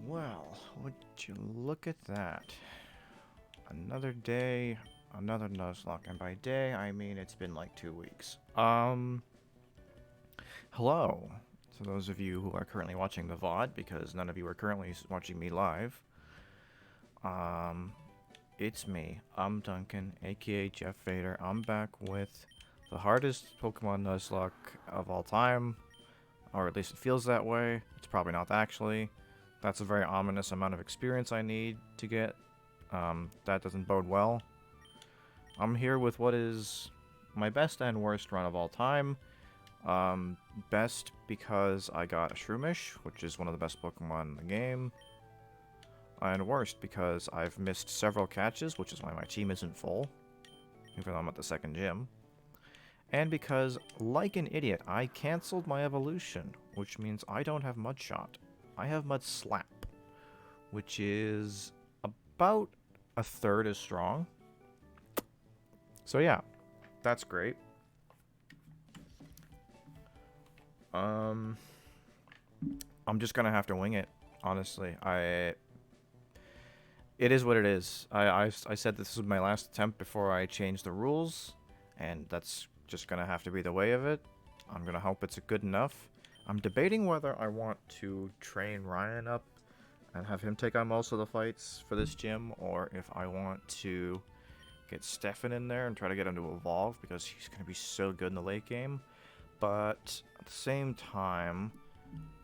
Well, would you look at that? Another day, another Nuzlocke, and by day I mean it's been like 2 weeks. Hello to those of you who are currently watching the VOD, because none of you are currently watching me live. It's me. I'm Duncan, aka Jeff Vader. I'm back with the hardest Pokemon Nuzlocke of all time, or at least it feels that way. It's probably not actually. That's a very ominous amount of experience I need to get. That doesn't bode well. I'm here with what is my best and worst run of all time. Best because I got a Shroomish, which is one of the best Pokemon in the game. And worst because I've missed several catches, which is why my team isn't full, even though I'm at the second gym. And because, like an idiot, I cancelled my evolution, which means I don't have Mudshot. I have Mudslap, which is about a third as strong. So yeah, that's great. I'm just gonna have to wing it, honestly. It is what it is. I said this was my last attempt before I changed the rules, and that's just gonna have to be the way of it. I'm gonna hope it's good enough. I'm debating whether I want to train Ryan up and have him take on most of the fights for this gym, or if I want to get Stefan in there and try to get him to evolve, because he's gonna be so good in the late game. But at the same time,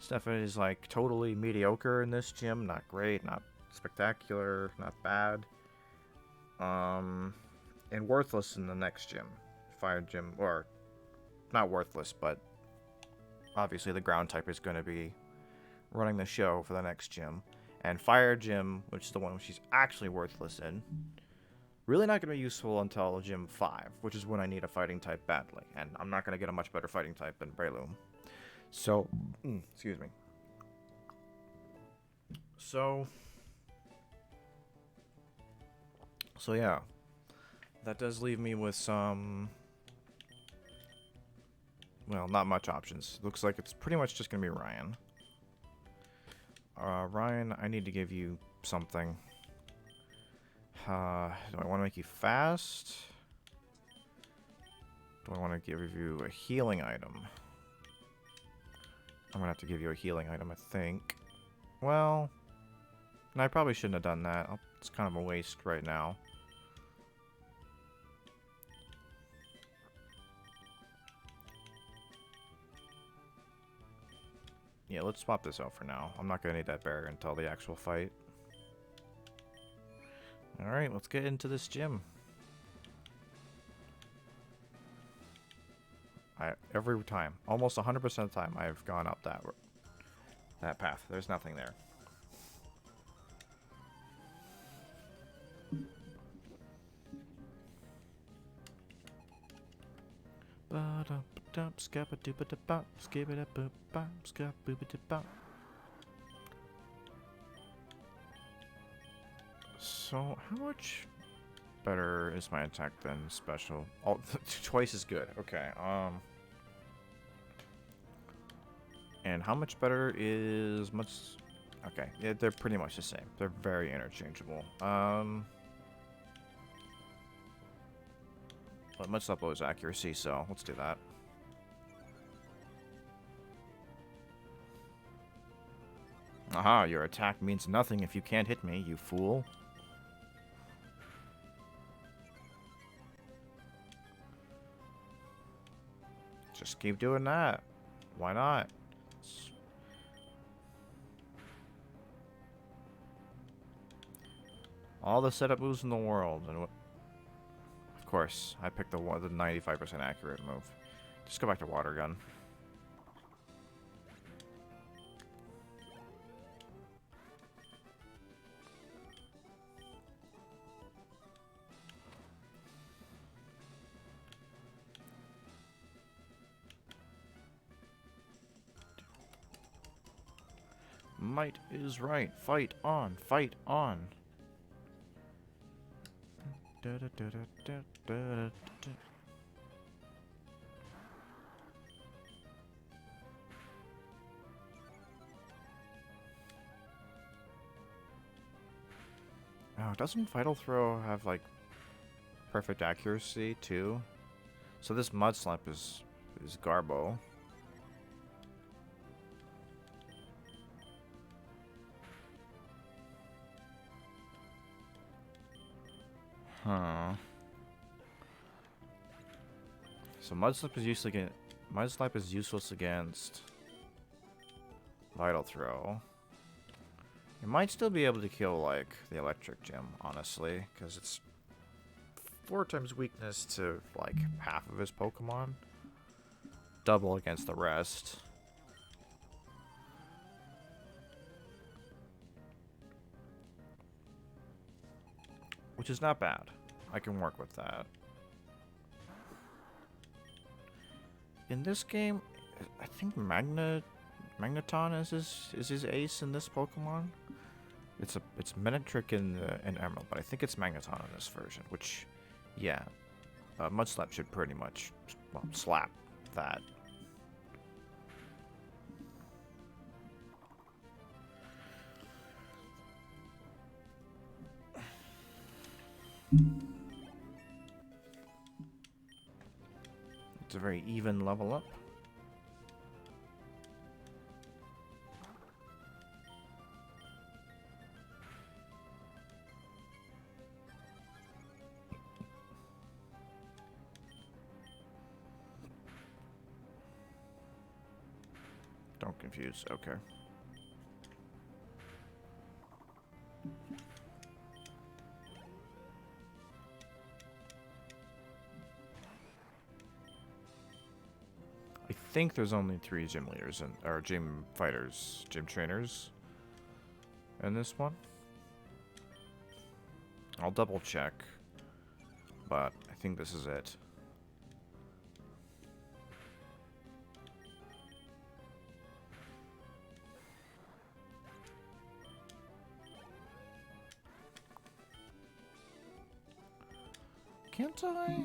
Stefan is like totally mediocre in this gym. Not great, not spectacular, not bad. And worthless in the next gym. Fire gym, or not worthless, but obviously the ground type is going to be running the show for the next gym. And Fire Gym, which is the one she's actually worthless in, really not going to be useful until Gym 5, which is when I need a fighting type badly. And I'm not going to get a much better fighting type than Breloom. So, excuse me. So yeah, that does leave me with some, well, not much options. Looks like it's pretty much just going to be Ryan. Ryan, I need to give you something. Do I want to make you fast? Do I want to give you a healing item? I'm going to have to give you a healing item, I think. Well, no, I probably shouldn't have done that. It's kind of a waste right now. Yeah, let's swap this out for now. I'm not going to need that barrier until the actual fight. Alright, let's get into this gym. Every time, almost 100% of the time, I've gone up that path. There's nothing there. So, how much better is my attack than special? Oh, twice as good. Okay, and how much better is much... Okay, yeah, they're pretty much the same. They're very interchangeable. But much up is accuracy, so let's do that. Aha, your attack means nothing if you can't hit me, you fool. Just keep doing that. Why not? All the setup moves in the world, and of course, I picked the 95% accurate move. Just go back to Water Gun. Might is right. Fight on. Fight on. Doesn't Vital Throw have, like, perfect accuracy, too? So this Mud Slap is Garbo. Huh. So Mud Slap is useless against Vital Throw. You might still be able to kill, like, the Electric Gym, honestly, because it's 4 times weakness to, like, half of his Pokemon. Double against the rest. Which is not bad. I can work with that. In this game, I think Magneton is his ace in this Pokemon. It's Menetric in Emerald, but I think it's Magneton in this version. Which, yeah, Mud Slap should pretty much, well, slap that. It's a very even level up. Don't confuse, okay. I think there's only 3 gym leaders or gym fighters, gym trainers in this one. I'll double check, but I think this is it. Can't I?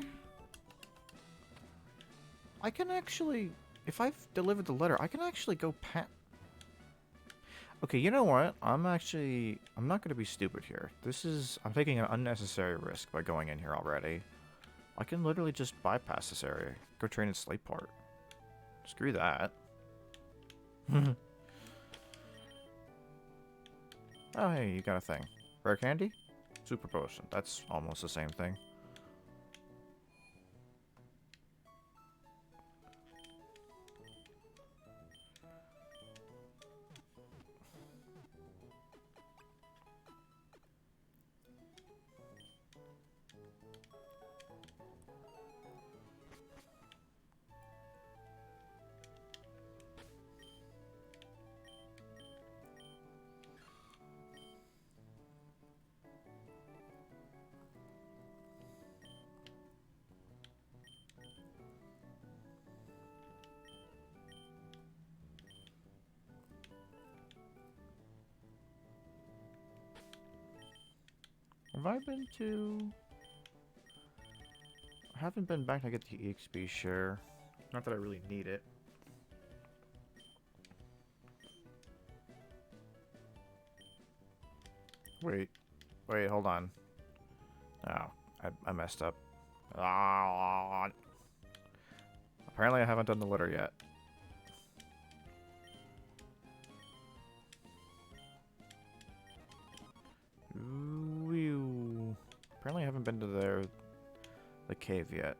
I can actually, if I've delivered the letter, I can actually go past. Okay, you know what? I'm not going to be stupid here. I'm taking an unnecessary risk by going in here already. I can literally just bypass this area. Go train in Slateport. Screw that. Oh, hey, you got a thing. Rare candy? Super potion. That's almost the same thing. Have I been to... I haven't been back to get the EXP share. Not that I really need it. Wait, hold on. Oh, I messed up. Apparently I haven't done the letter yet. Apparently I haven't been to the cave yet.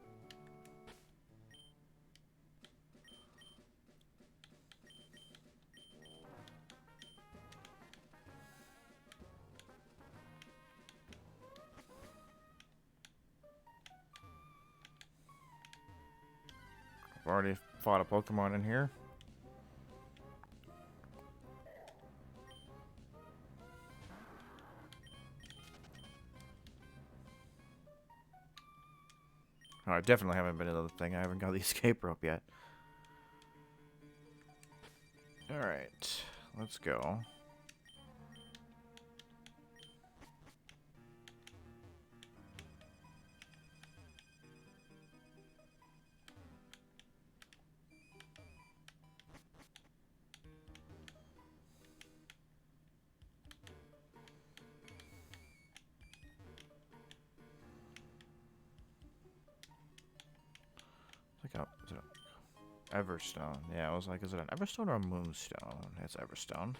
I've already fought a Pokemon in here. Oh, I definitely haven't been to the thing. I haven't got the escape rope yet. Alright, let's go. like a... Is it a Everstone? Yeah, I was like, is it an Everstone or a Moonstone? It's Everstone.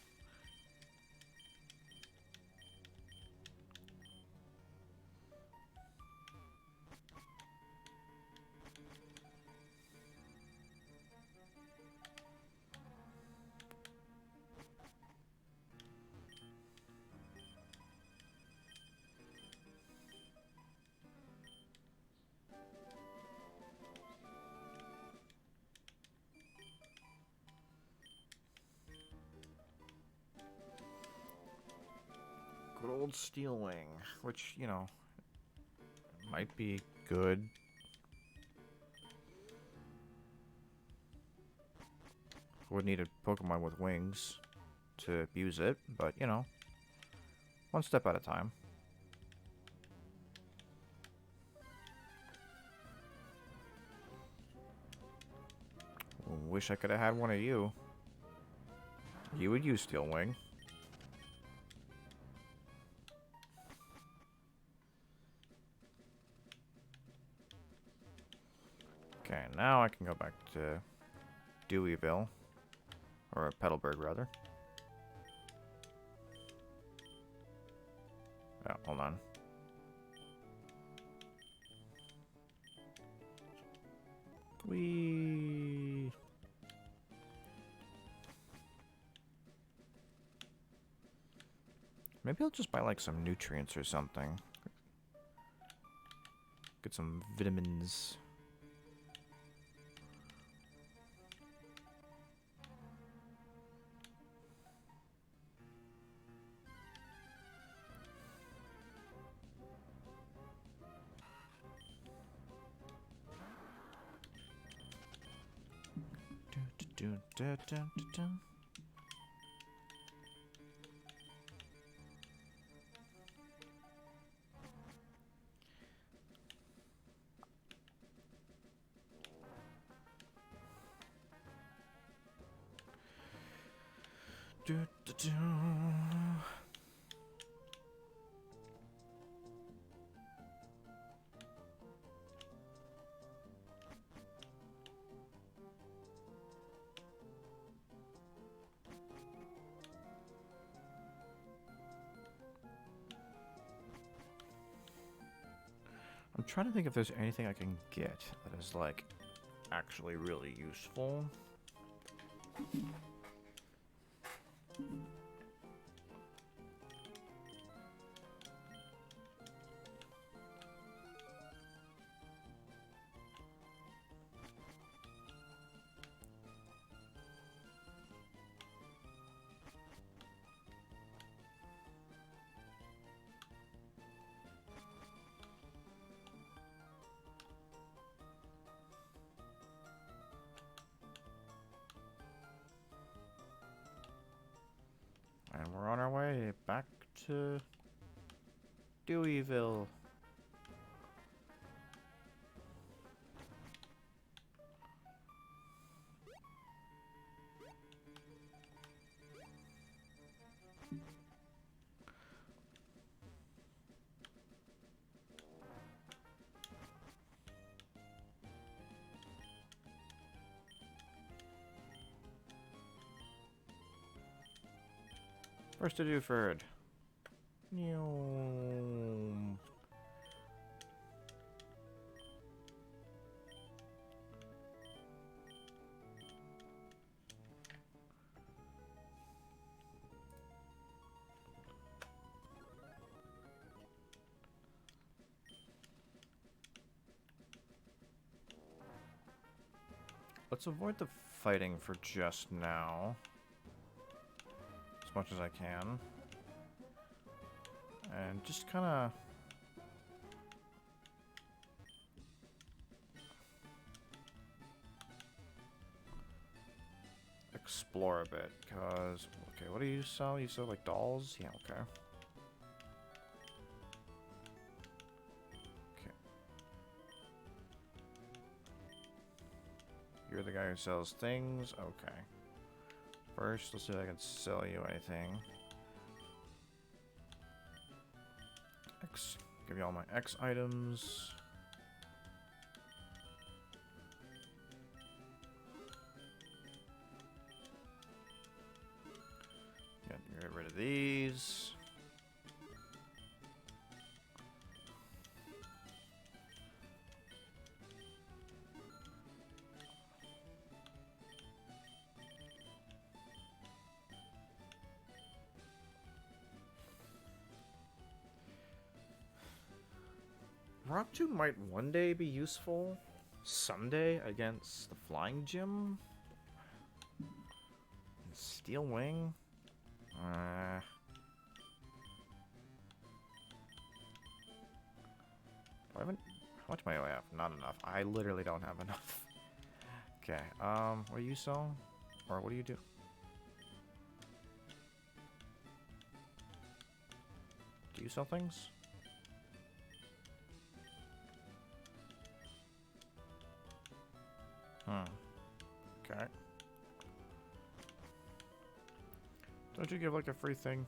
Good old Steel Wing, which, you know, might be good. Would need a Pokemon with wings to use it, but, you know, one step at a time. Wish I could have had one of you. You would use Steel Wing. Okay, now I can go back to Deweyville. Or Petalburg, rather. Oh, hold on. Whee! Maybe I'll just buy, like, some nutrients or something. Get some vitamins. I'm trying to think if there's anything I can get that is, like, actually really useful. And we're on our way back to Deweyville. First to Dewford. Let's avoid the fighting for just now. As much as I can. And just kind of... explore a bit, because... Okay, what do you sell? You sell, like, dolls? Yeah, okay. You're the guy who sells things? Okay. First, let's see if I can sell you anything. X. Give you all my X items. Rock 2 might one day be useful. Someday against the Flying Gym. Steel Wing. How much money do I have? Not enough. I literally don't have enough. Okay, what do you sell? Or what do you do? Do you sell things? Okay. Don't you give like a free thing?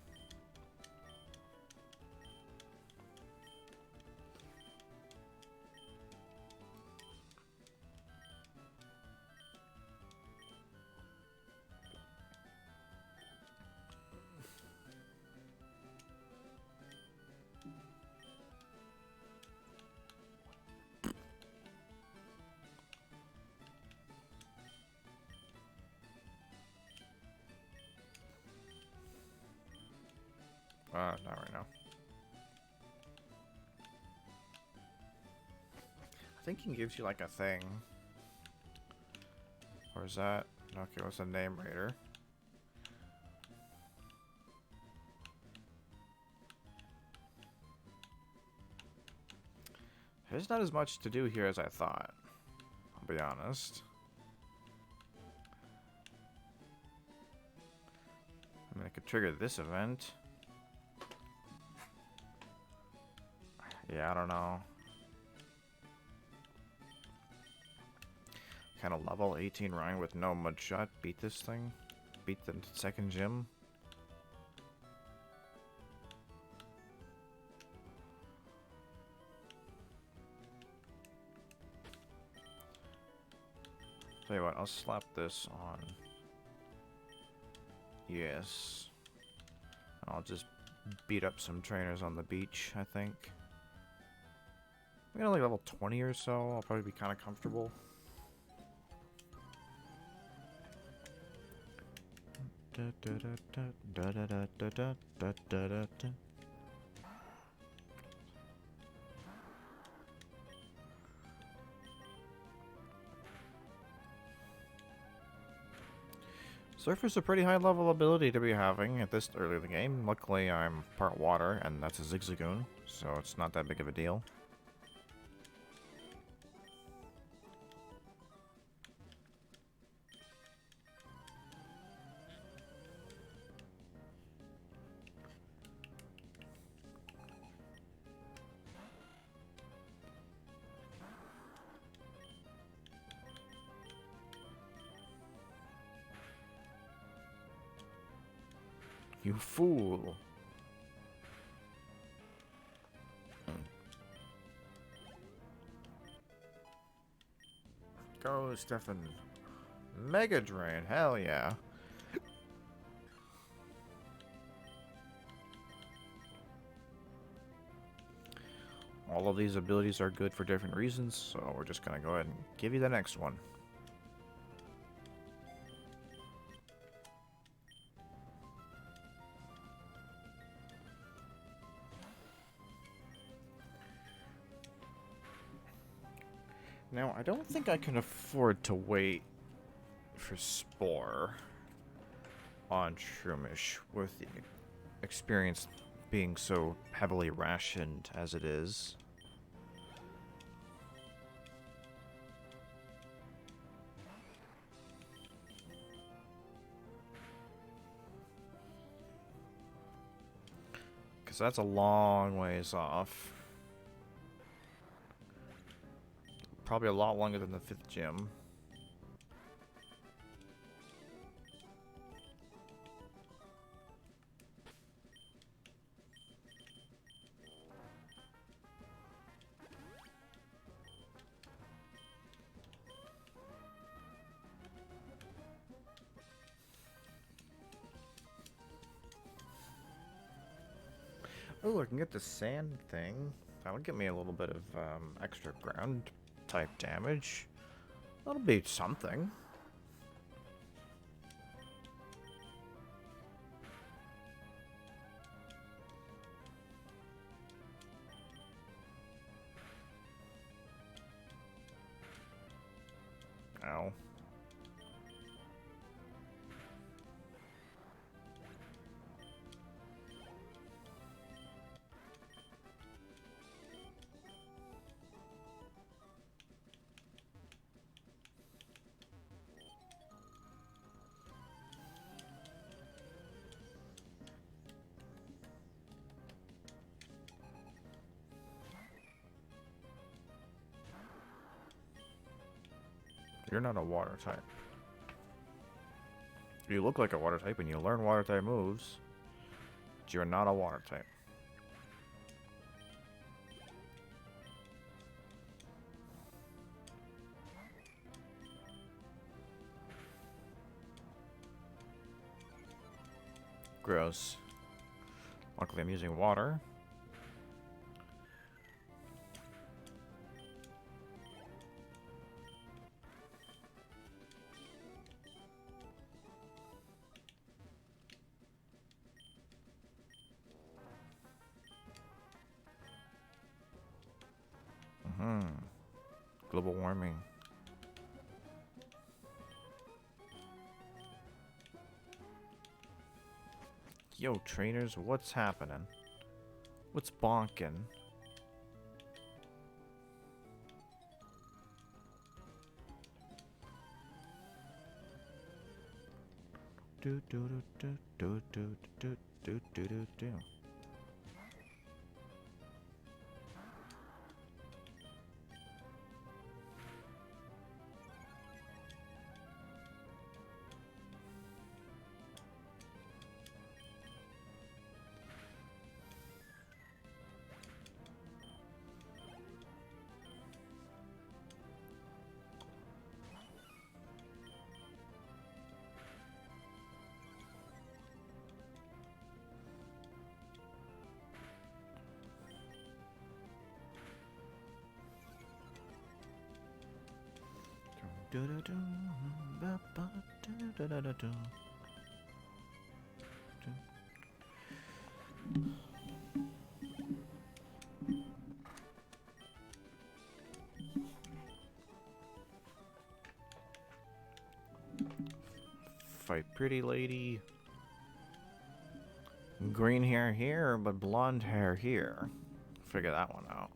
Not right now. I think he gives you like a thing. Or is that? Okay, what's the name raider? There's not as much to do here as I thought. I'll be honest. I mean, I could trigger this event. Yeah, I don't know. Kind of level 18 Ryan with no mudshot. Beat this thing. Beat the second gym. Tell you what, I'll slap this on. Yes. I'll just beat up some trainers on the beach, I think. I'm gonna like level 20 or so. I'll probably be kind of comfortable. Surfer's a pretty high level ability to be having at this early in the game. Luckily, I'm part water, and that's a Zigzagoon, so it's not that big of a deal. You fool. Go, Stefan. Mega Drain, hell yeah. All of these abilities are good for different reasons, so we're just gonna go ahead and give you the next one. Now, I don't think I can afford to wait for Spore on Shroomish with the experience being so heavily rationed as it is. Because that's a long ways off. Probably a lot longer than the 5th gym. Oh, I can get the sand thing. That would give me a little bit of extra ground type damage. That'll be something. Ow. You're not a water type. You look like a water type and you learn water type moves, but you're not a water type. Gross. Luckily I'm using water. Global warming. Yo, trainers, what's happening? What's bonking? Do do do do do do do do do do. Fight pretty lady. Green hair here, but blonde hair here. Figure that one out.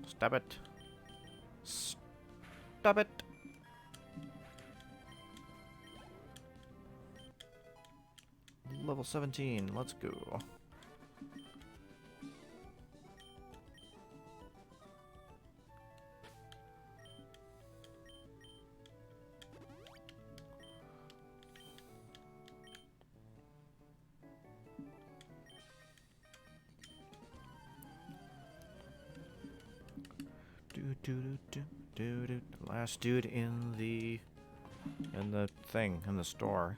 Stop it. Stop it. Level 17, let's go. Last dude in the thing in the store.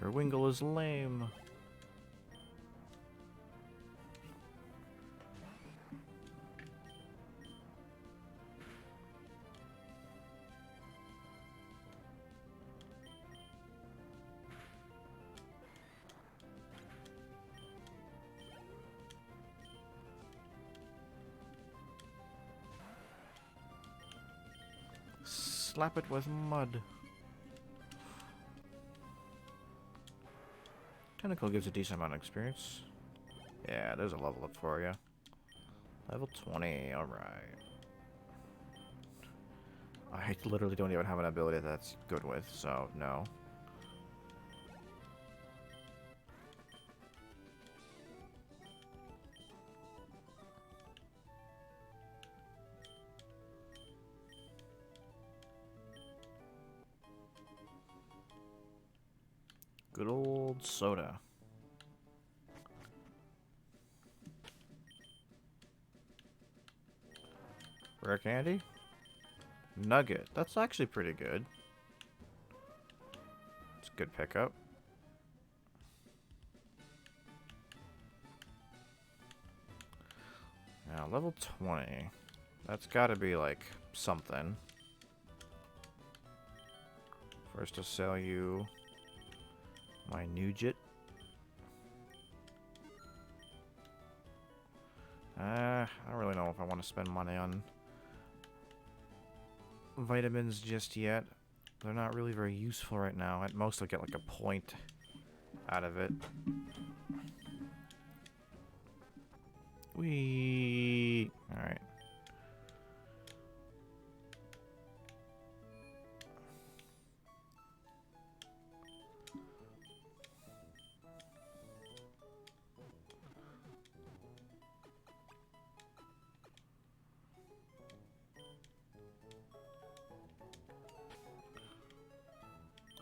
Your Wingle is lame. Slap it with mud. Tentacle gives a decent amount of experience. Yeah, there's a level up for you. Level 20, alright. I literally don't even have an ability that's good with, so no. Good old soda. Rare candy? Nugget. That's actually pretty good. It's a good pickup. Now, level 20. That's gotta be, like, something. First, I'll sell you my Nugget. I don't really know if I want to spend money on vitamins just yet. They're not really very useful right now. At most, I'll get like a point out of it. Whee! Alright.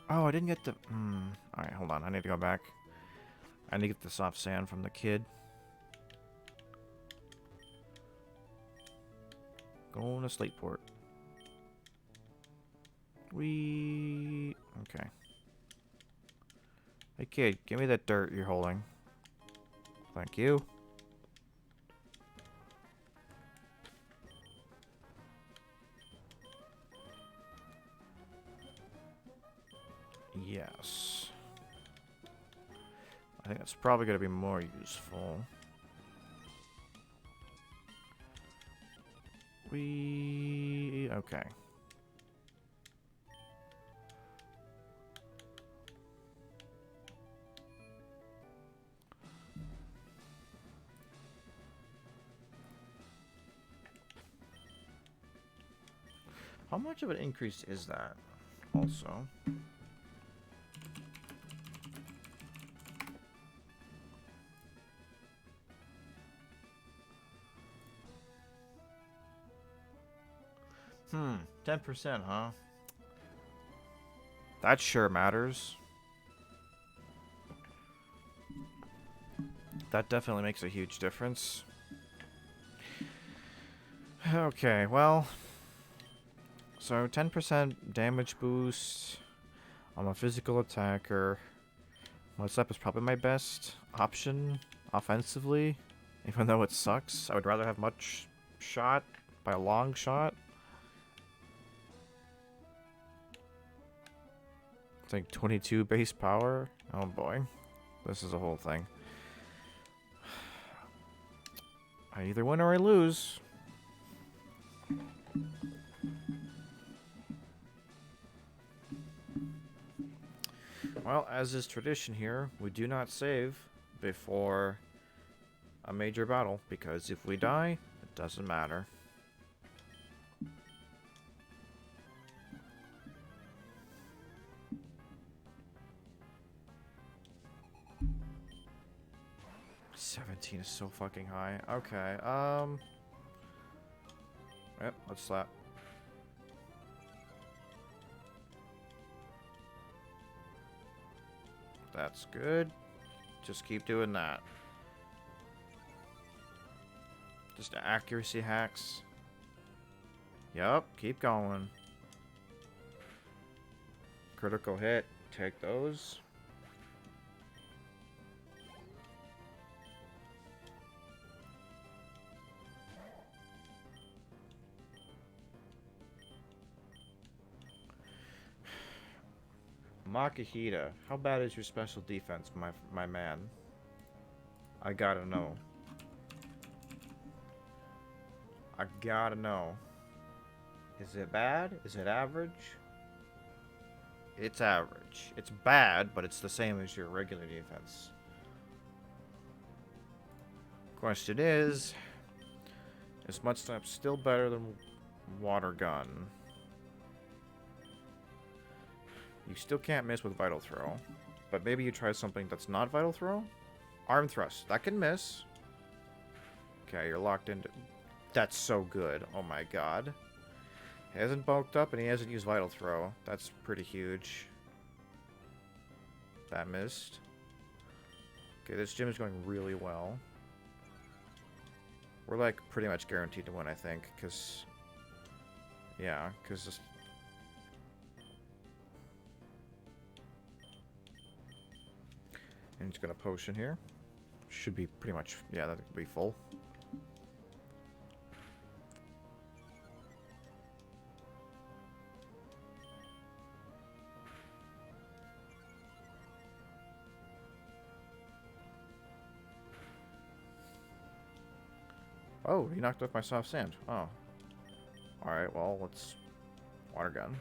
Oh, I didn't get the... Alright, hold on. I need to go back. I need to get the soft sand from the kid. Going to Slateport. Okay. Hey, kid, give me that dirt you're holding. Thank you. Yes. I think that's probably going to be more useful. Okay. How much of an increase is that, also? Hmm, 10%, huh? That sure matters. That definitely makes a huge difference. Okay, well... So, 10% damage boost. I'm a physical attacker. What's up is probably my best option offensively. Even though it sucks. I would rather have much shot by a long shot. It's like 22 base power. Oh boy. This is a whole thing. I either win or I lose. Well, as is tradition here, we do not save before a major battle, because if we die, it doesn't matter. $17 is so fucking high. Okay, Yep, let's slap. That's good. Just keep doing that. Just accuracy hacks. Yup, keep going. Critical hit. Take those. Makihita, how bad is your special defense, my man? I gotta know. I gotta know. Is it bad? Is it average? It's average. It's bad, but it's the same as your regular defense. Question is Mud Snap still better than Water Gun? You still can't miss with Vital Throw. But maybe you try something that's not Vital Throw? Arm Thrust. That can miss. Okay, you're locked into... That's so good. Oh my god. He hasn't bulked up and he hasn't used Vital Throw. That's pretty huge. That missed. Okay, this gym is going really well. We're like pretty much guaranteed to win, I think, because Yeah, because this... And he's got a potion here. Should be pretty much... Yeah, that could be full. Oh, he knocked off my soft sand. Oh. Alright, well, let's... Water gun.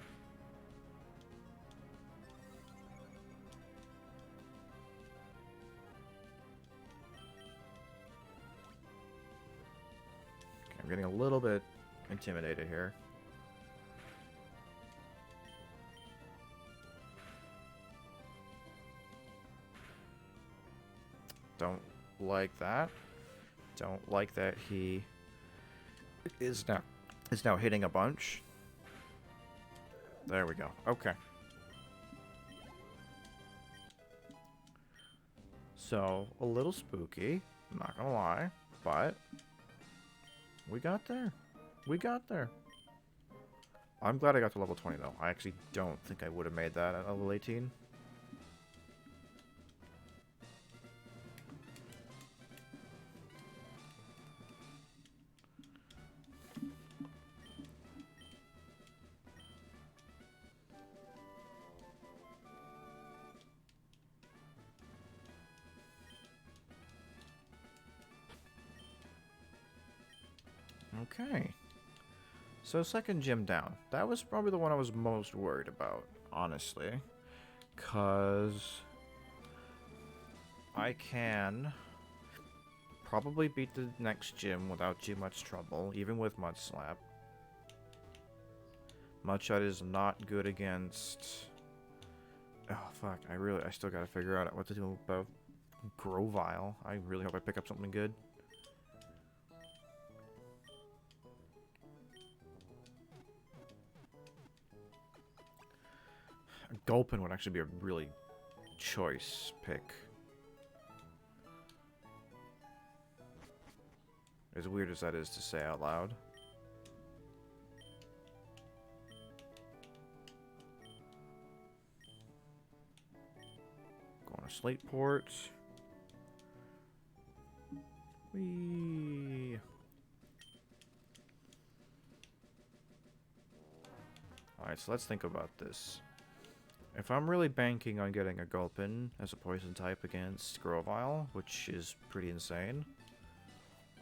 Okay, I'm getting a little bit intimidated here. Don't like that. Don't like that he is now hitting a bunch. There we go. Okay. So, a little spooky, I'm not gonna lie, but we got there. We got there. I'm glad I got to level 20 though. I actually don't think I would have made that at level 18. Okay. So second gym down. That was probably the one I was most worried about, honestly. 'Cause I can probably beat the next gym without too much trouble, even with Mud Slap. Mudshot is not good against... Oh, fuck. I still gotta figure out what to do about Grovile. I really hope I pick up something good. Gulpin would actually be a really choice pick. As weird as that is to say out loud. Going to Slateport. Whee! Alright, so let's think about this. If I'm really banking on getting a Gulpin as a poison type against Grovile, which is pretty insane,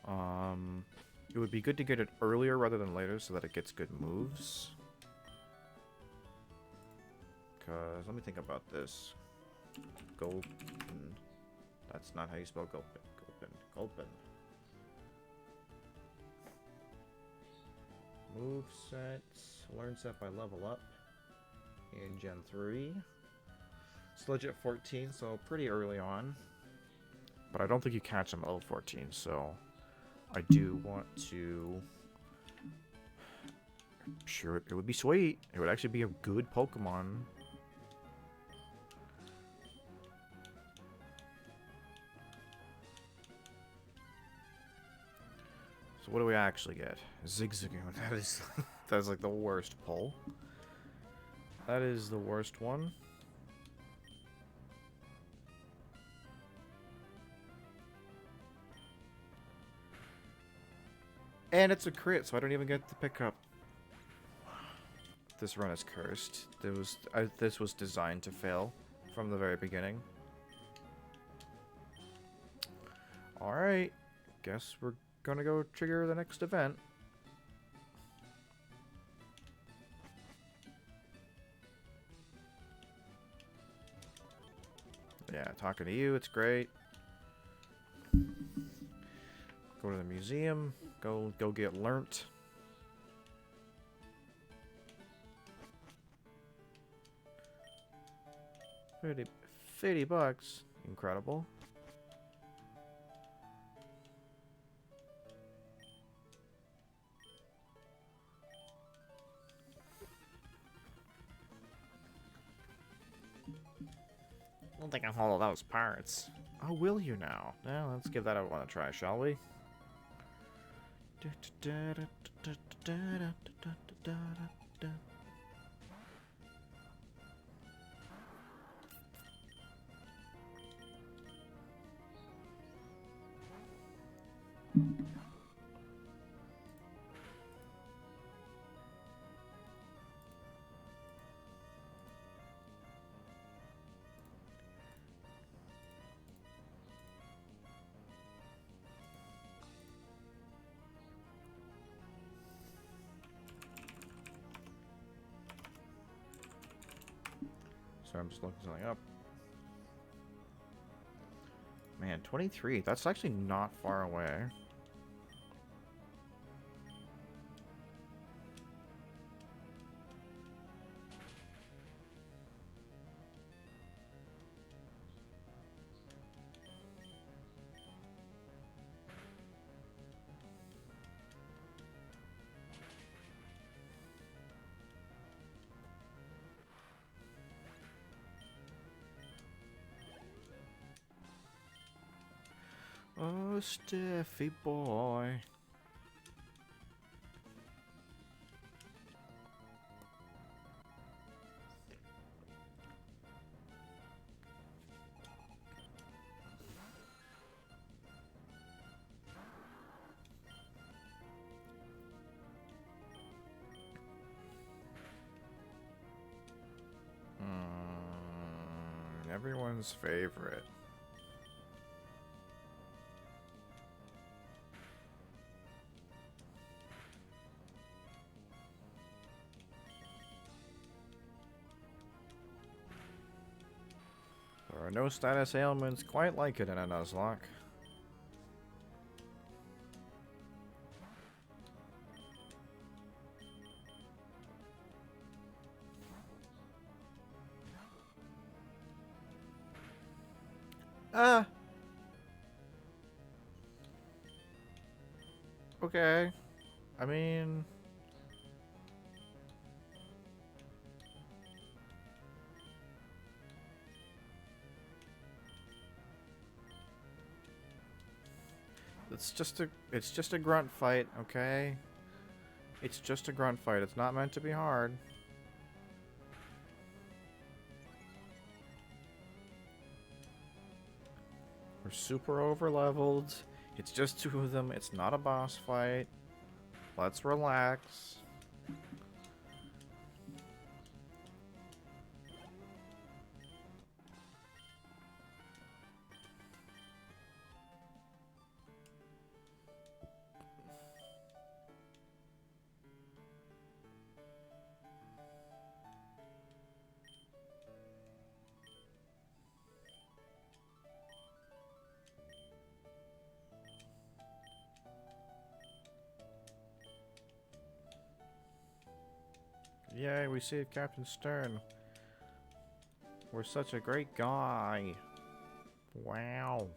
it would be good to get it earlier rather than later so that it gets good moves. Because, let me think about this. Gulpin. That's not how you spell Gulpin. Gulpin. Movesets. Learn set by level up. In Gen 3. Sludge at 14, so pretty early on. But I don't think you catch him at level 14, so I do want to... Sure, it would be sweet. It would actually be a good Pokemon. So what do we actually get? Zigzagoon. That is like the worst pull. That is the worst one. And it's a crit, so I don't even get to pick up. This run is cursed. This was designed to fail from the very beginning. Alright. Guess we're gonna go trigger the next event. Yeah, talking to you, it's great. Go to the museum. Go get learnt. $50. Incredible. I don't think I hold all those parts. Oh, will you now? Well, let's give that one a try, shall we? So I'm just looking something up. Man, 23. That's actually not far away. Oh, Steffi boy. Everyone's favorite. There are no status ailments quite like it in a Nuzlocke. Okay. I mean... It's just a grunt fight, okay? It's just a grunt fight. It's not meant to be hard. We're super over leveled. It's just 2 of them. It's not a boss fight. Let's relax. Yay, we saved Captain Stern. We're such a great guy. Wow.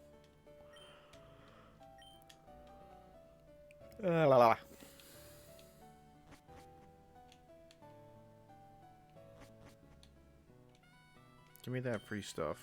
La la. Give me that free stuff.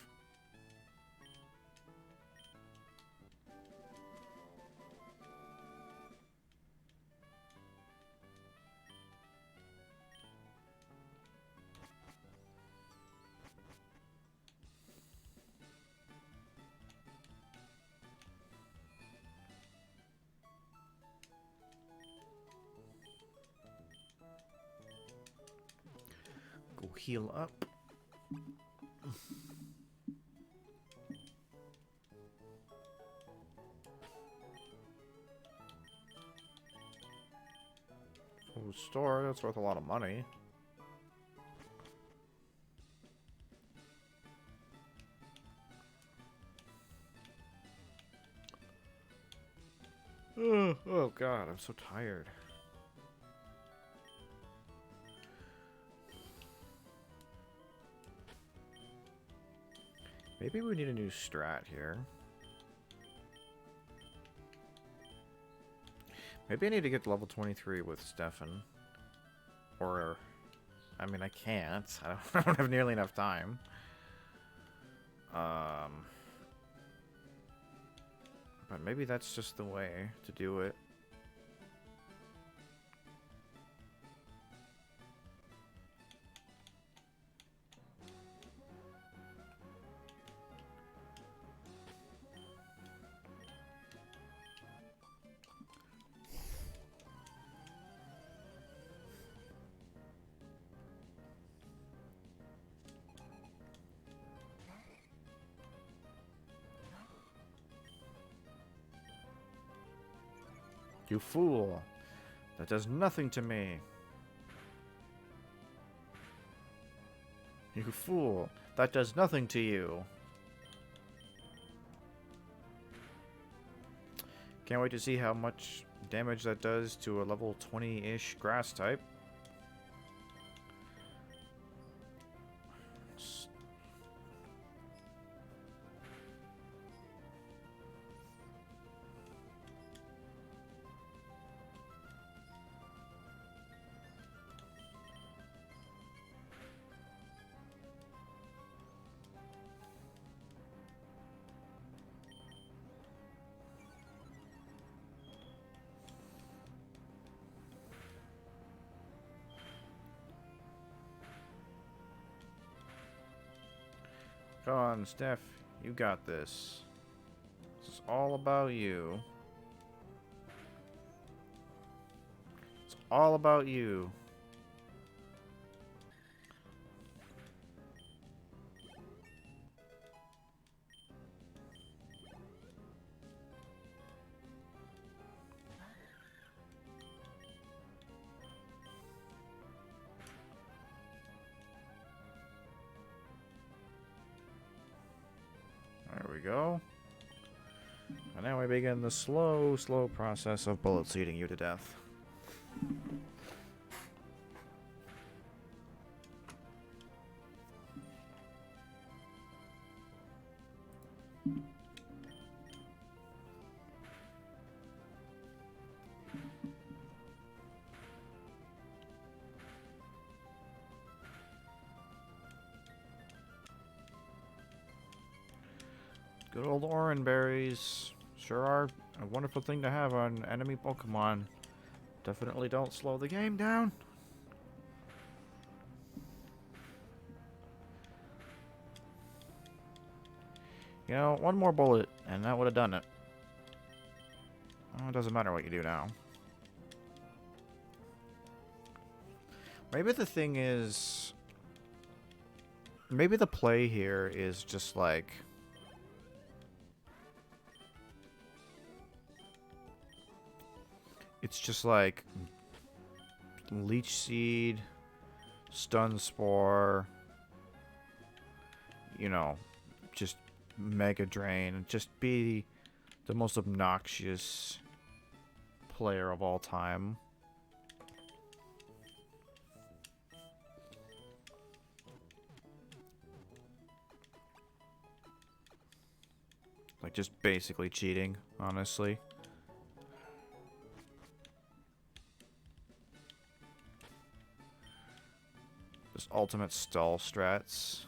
Go heal up. Oh, store, that's worth a lot of money. Oh god, I'm so tired. Maybe we need a new strat here. Maybe I need to get to level 23 with Stefan. Or, I mean, I can't. I don't have nearly enough time. But maybe that's just the way to do it. You fool! That does nothing to me! You fool! That does nothing to you! Can't wait to see how much damage that does to a level 20-ish grass type. Come on, Steph. You got this. This is all about you. It's all about you. There we go. And now we begin the slow process of bullets eating you to death. Good old orange berries. Sure are a wonderful thing to have on enemy Pokemon. Definitely don't slow the game down. You know, one more bullet, and that would have done it. Oh, it doesn't matter what you do now. Maybe the thing is... Maybe the play here is just like... It's just like... Leech Seed, Stun Spore... You know, just Mega Drain. Just be the most obnoxious player of all time. Like, just basically cheating, honestly. Just ultimate stall strats.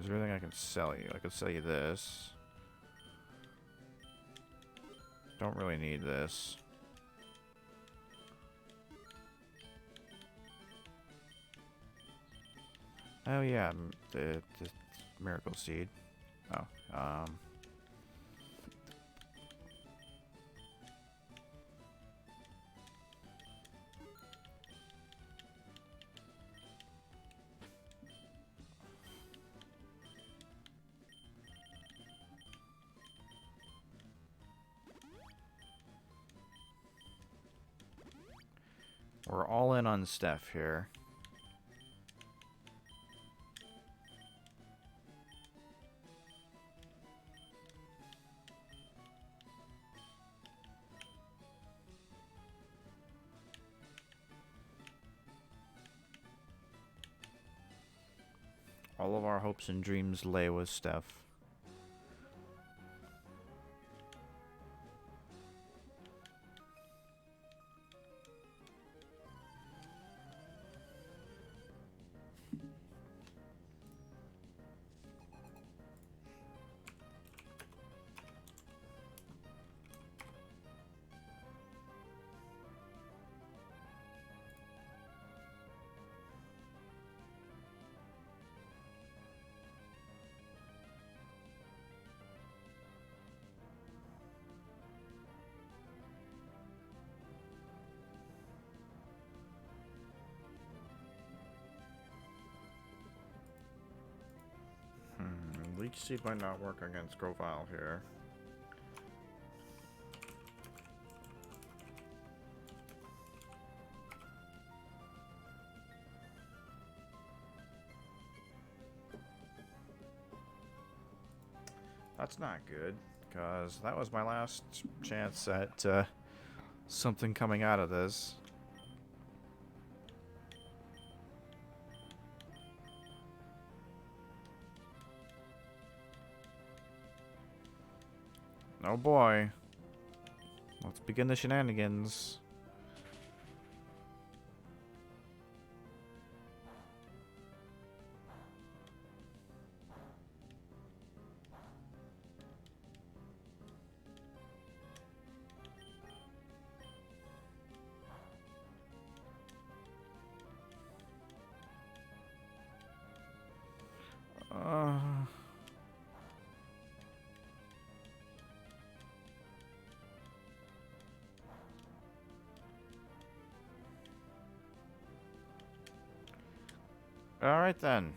Is there anything I can sell you? I could sell you this. Don't really need this. Oh yeah, the Miracle Seed. Oh, we're all in on Steph here. All of our hopes and dreams lay with Steph. Leech Seed might not work against Grovyle here. That's not good, because that was my last chance at something coming out of this. Oh boy. Let's begin the shenanigans. Alright then.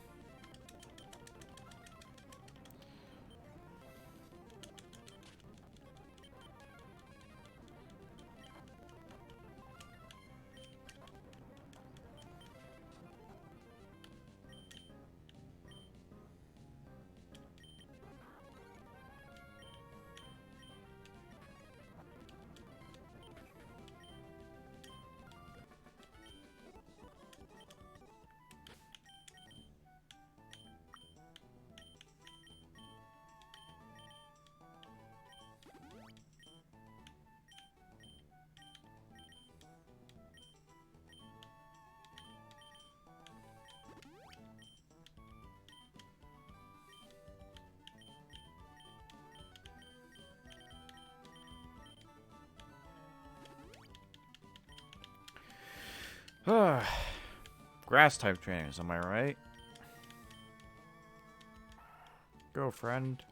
Grass type trainers, am I right? Go, friend.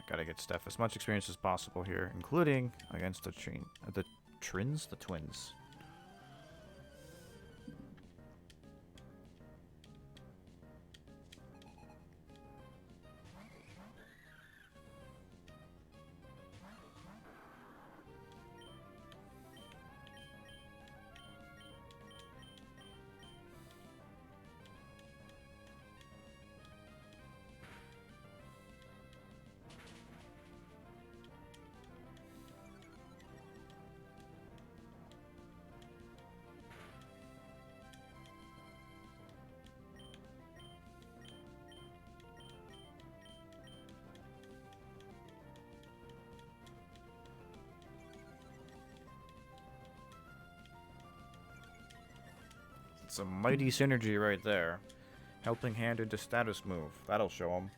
Gotta get Steph as much experience as possible here, including against the twins. It's a mighty synergy right there. Helping Hand into status move. That'll show him.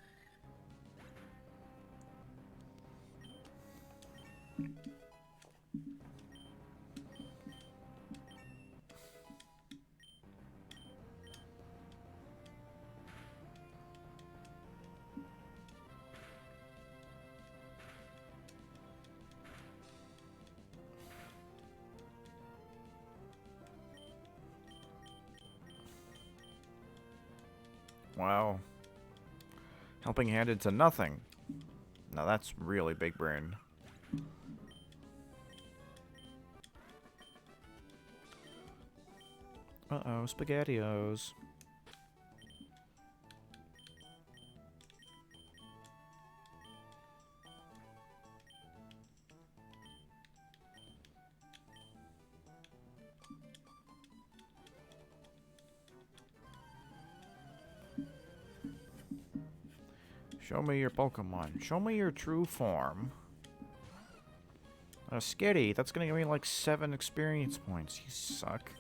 Wow. Helping Hand into nothing. Now that's really big brain. Uh-oh, SpaghettiOs. Show me your Pokemon. Show me your true form. Skitty, that's gonna give me like 7 experience points. You suck.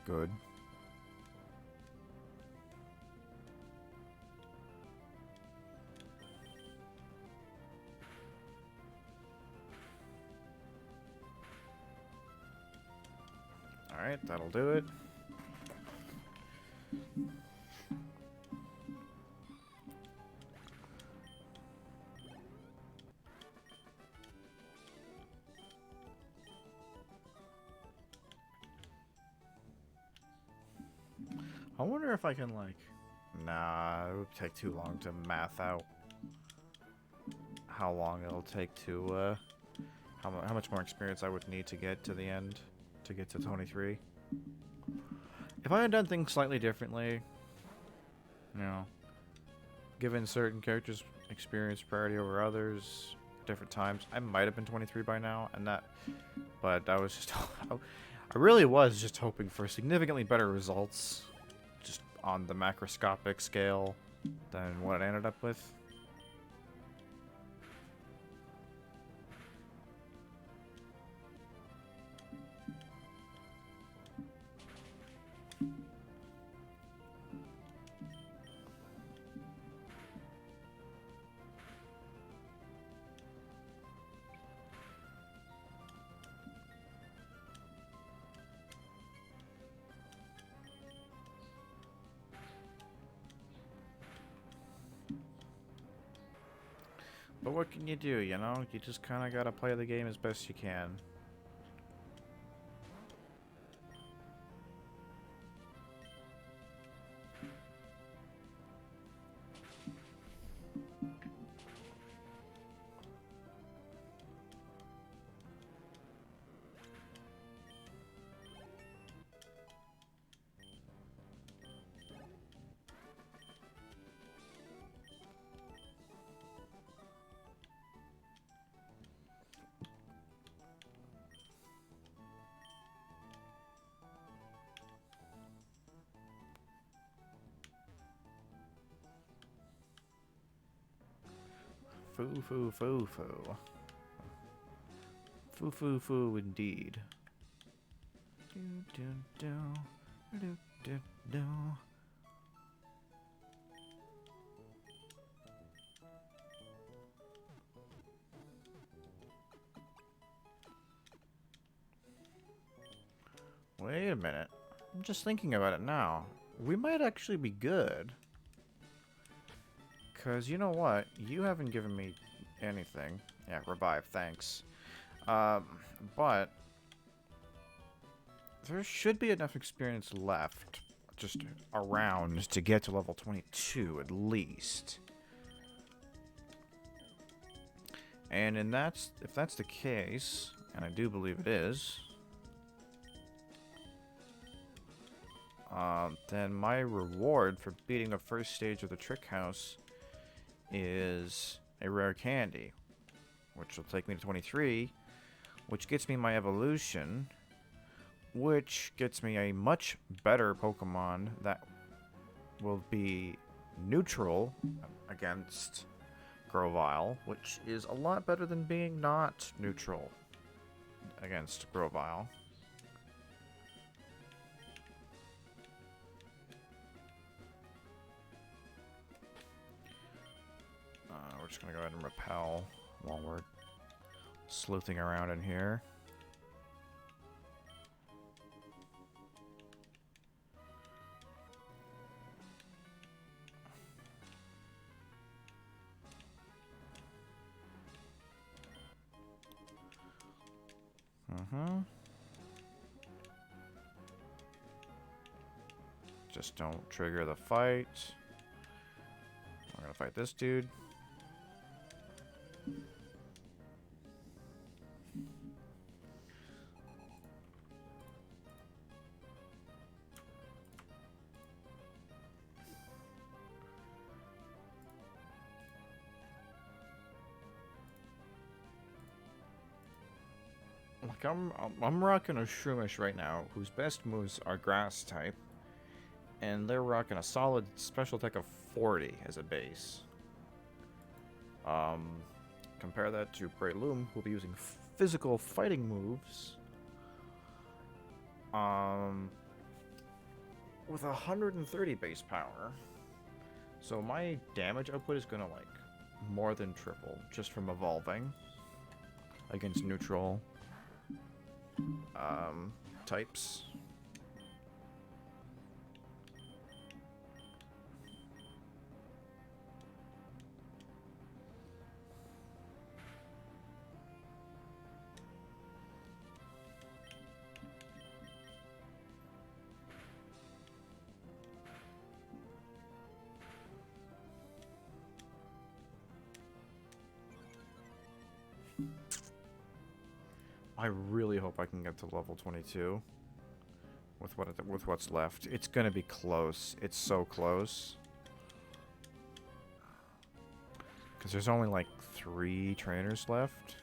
Good. Alright, that'll do it. I wonder if I can, like... Nah, it would take too long to math out how long it'll take to, how much more experience I would need to get to the end, to get to 23. If I had done things slightly differently, you know, given certain characters experience priority over others, different times, I might have been 23 by now, and that, but I was just, I really was just hoping for significantly better results, just on the macroscopic scale, than what I ended up with. But what can you do, you know? You just kind of gotta play the game as best you can. Foo foo foo foo. Foo foo foo indeed. Do do do do do do. Wait a minute. I'm just thinking about it now. We might actually be good. Because you know what? You haven't given me anything. Yeah, revive, thanks. But there should be enough experience left just around to get to level 22 at least. And if that's the case, and I do believe it is, then my reward for beating the first stage of the trick house is a rare candy, which will take me to 23, which gets me my evolution, which gets me a much better Pokemon that will be neutral against Grovyle, which is a lot better than being not neutral against Grovyle. We're just gonna go ahead and repel while we're sleuthing around in here. Just don't trigger the fight. We're gonna fight this dude. Like I'm rocking a Shroomish right now, whose best moves are Grass type, and they're rocking a solid special attack of 40 as a base. Compare that to Breloom, who'll be using physical fighting moves. With 130 base power. So my damage output is gonna like more than triple just from evolving against neutral types. I really hope I can get to level 22 with what's left. It's gonna be close. It's so close. Because there's only like 3 trainers left.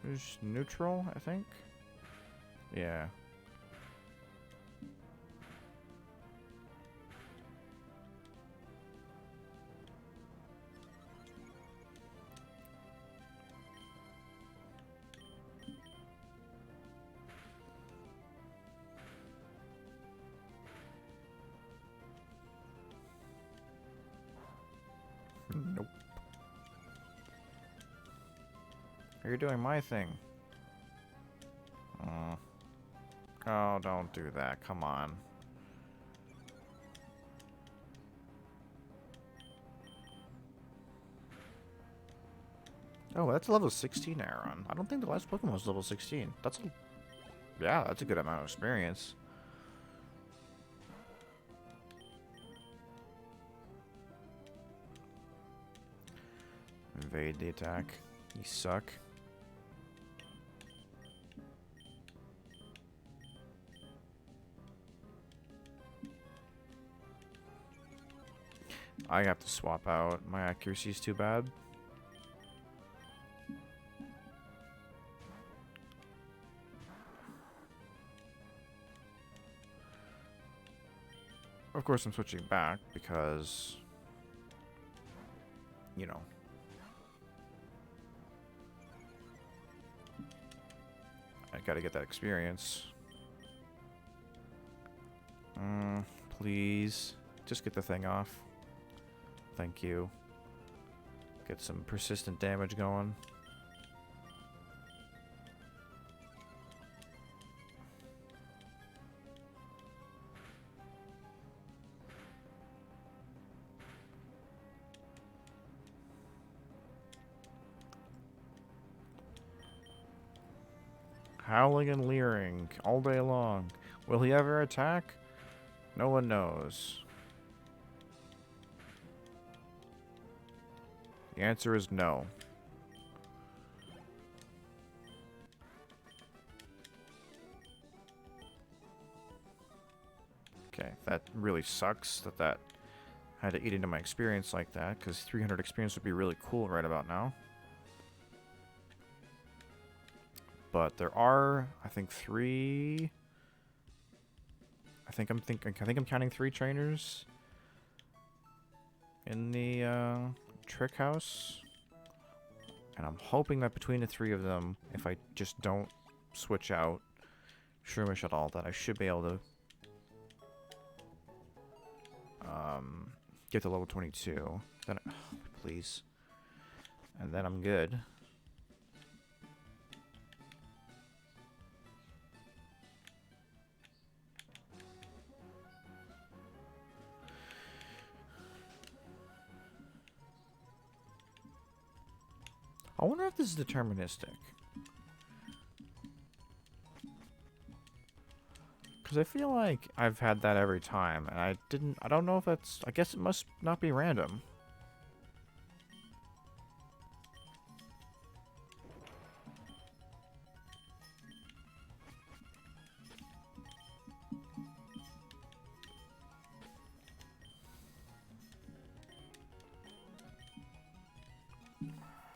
There's neutral, I think. Yeah. Nope. You're doing my thing. Oh, don't do that. Come on. Oh, that's level 16 Aron. I don't think the last Pokemon was level 16. Yeah, that's a good amount of experience. Evade the attack. You suck. I have to swap out. My accuracy is too bad. Of course, I'm switching back because, you know, I gotta get that experience. Please, just get the thing off. Thank you. Get some persistent damage going. Howling and leering all day long. Will he ever attack? No one knows. The answer is no. Okay, that really sucks that had to eat into my experience like that, because 300 experience would be really cool right about now. But there are, I think, 3. I think I'm counting 3 trainers in the trick house, and I'm hoping that between the 3 of them, if I just don't switch out Shroomish at all, that I should be able to get to level 22. Then, please, and then I'm good. I wonder if this is deterministic. Because I feel like I've had that every time, and I don't know if that's, I guess it must not be random.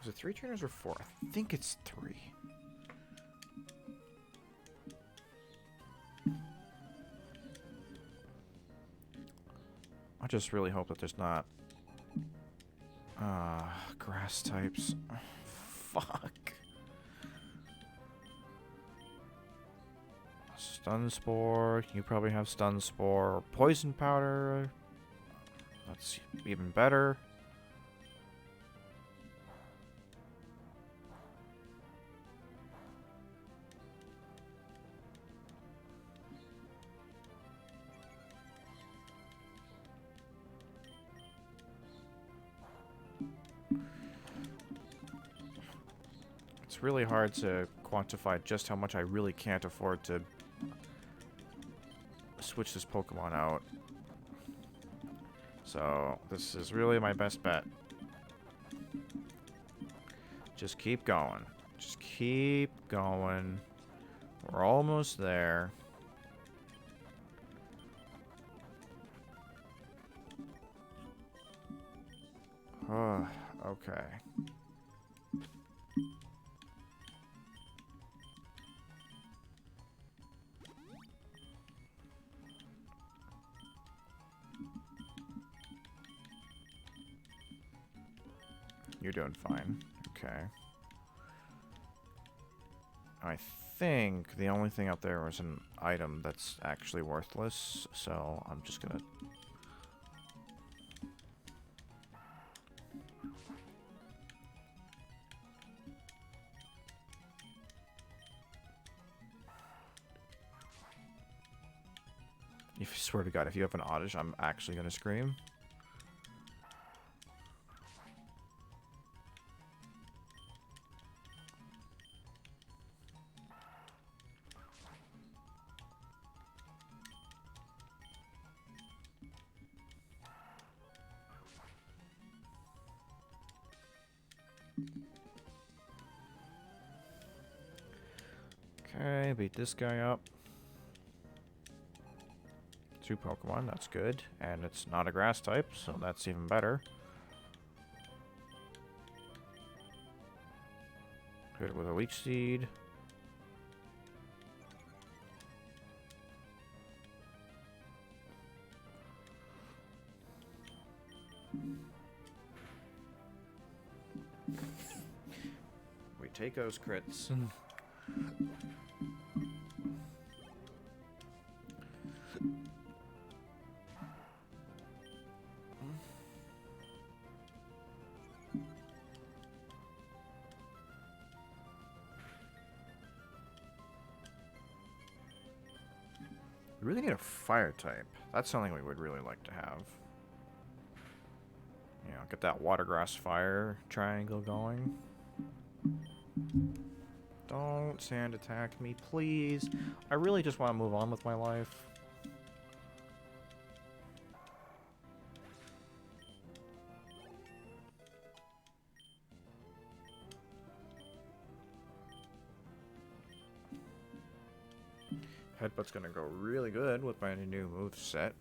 Is it 3 trainers or 4? I think it's 3. I just really hope that there's not grass types. Fuck. Stun Spore. You probably have Stun Spore. Poison Powder. That's even better. It's really hard to quantify just how much I really can't afford to switch this Pokemon out. So, this is really my best bet. Just keep going. Just keep going. We're almost there. Oh, okay. You're doing fine. Okay. I think the only thing out there was an item that's actually worthless, so I'm just gonna... If you swear to God, if you have an Oddish, I'm actually gonna scream. Okay, beat this guy up. 2 Pokemon, that's good. And it's not a grass type, so that's even better. Hit it with a Leech Seed. We take those crits. We really need a fire type. That's something we would really like to have. You know, get that water grass fire triangle going. Don't sand attack me, please. I really just want to move on with my life. Headbutt's gonna go really good with my new move set.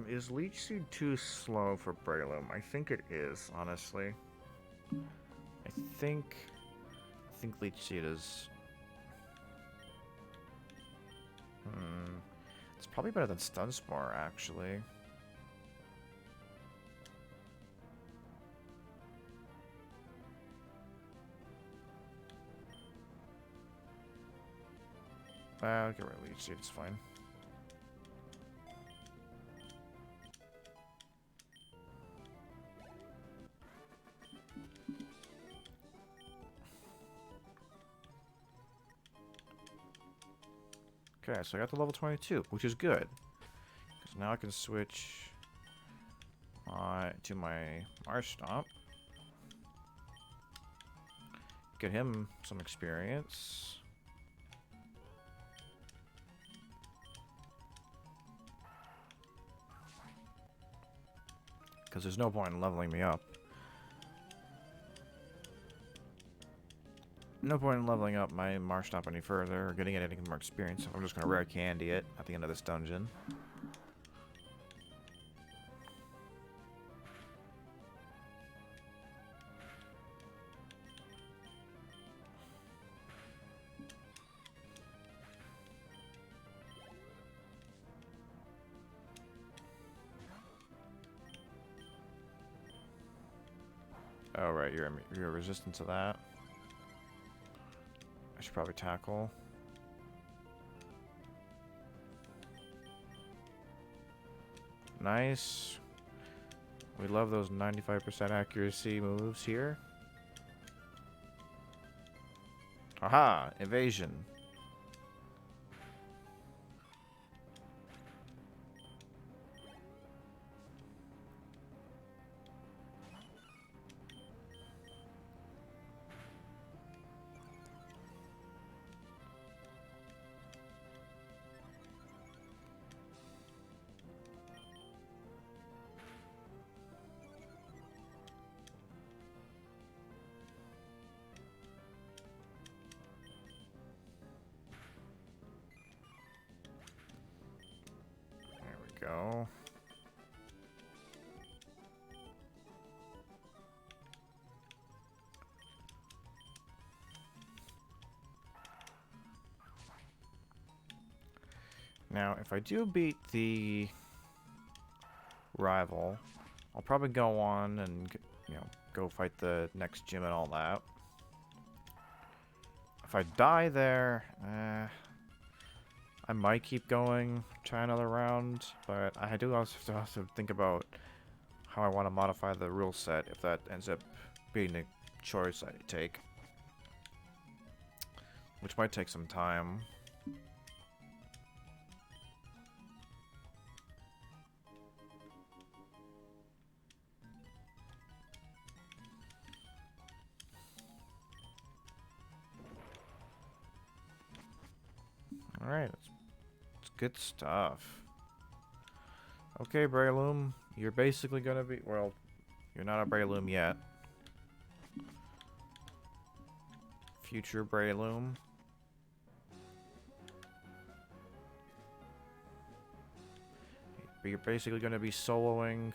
Is Leech Seed too slow for Breloom? I think it is, honestly. I think Leech Seed is... It's probably better than Stun Spore, actually. I'll get rid of Leech Seed, it's fine. Okay, so I got to level 22, which is good. Because now I can switch to my Marshtomp. Get him some experience. Because there's no point in leveling me up. No point in leveling up my Marshtomp any further or getting it any more experience. So I'm just going to rare candy it at the end of this dungeon. Oh, right, you're resistant to that. I should probably tackle. Nice. We love those 95% accuracy moves here. Aha! Evasion. There we go. Now, if I do beat the rival, I'll probably go on and, you know, go fight the next gym and all that. If I die there, I might keep going, try another round, but I do also have to think about how I want to modify the rule set if that ends up being the choice I take. Which might take some time. Alright, it's good stuff. Okay, Breloom, you're basically gonna be, well, you're not a Breloom yet. Future Breloom. But you're basically gonna be soloing.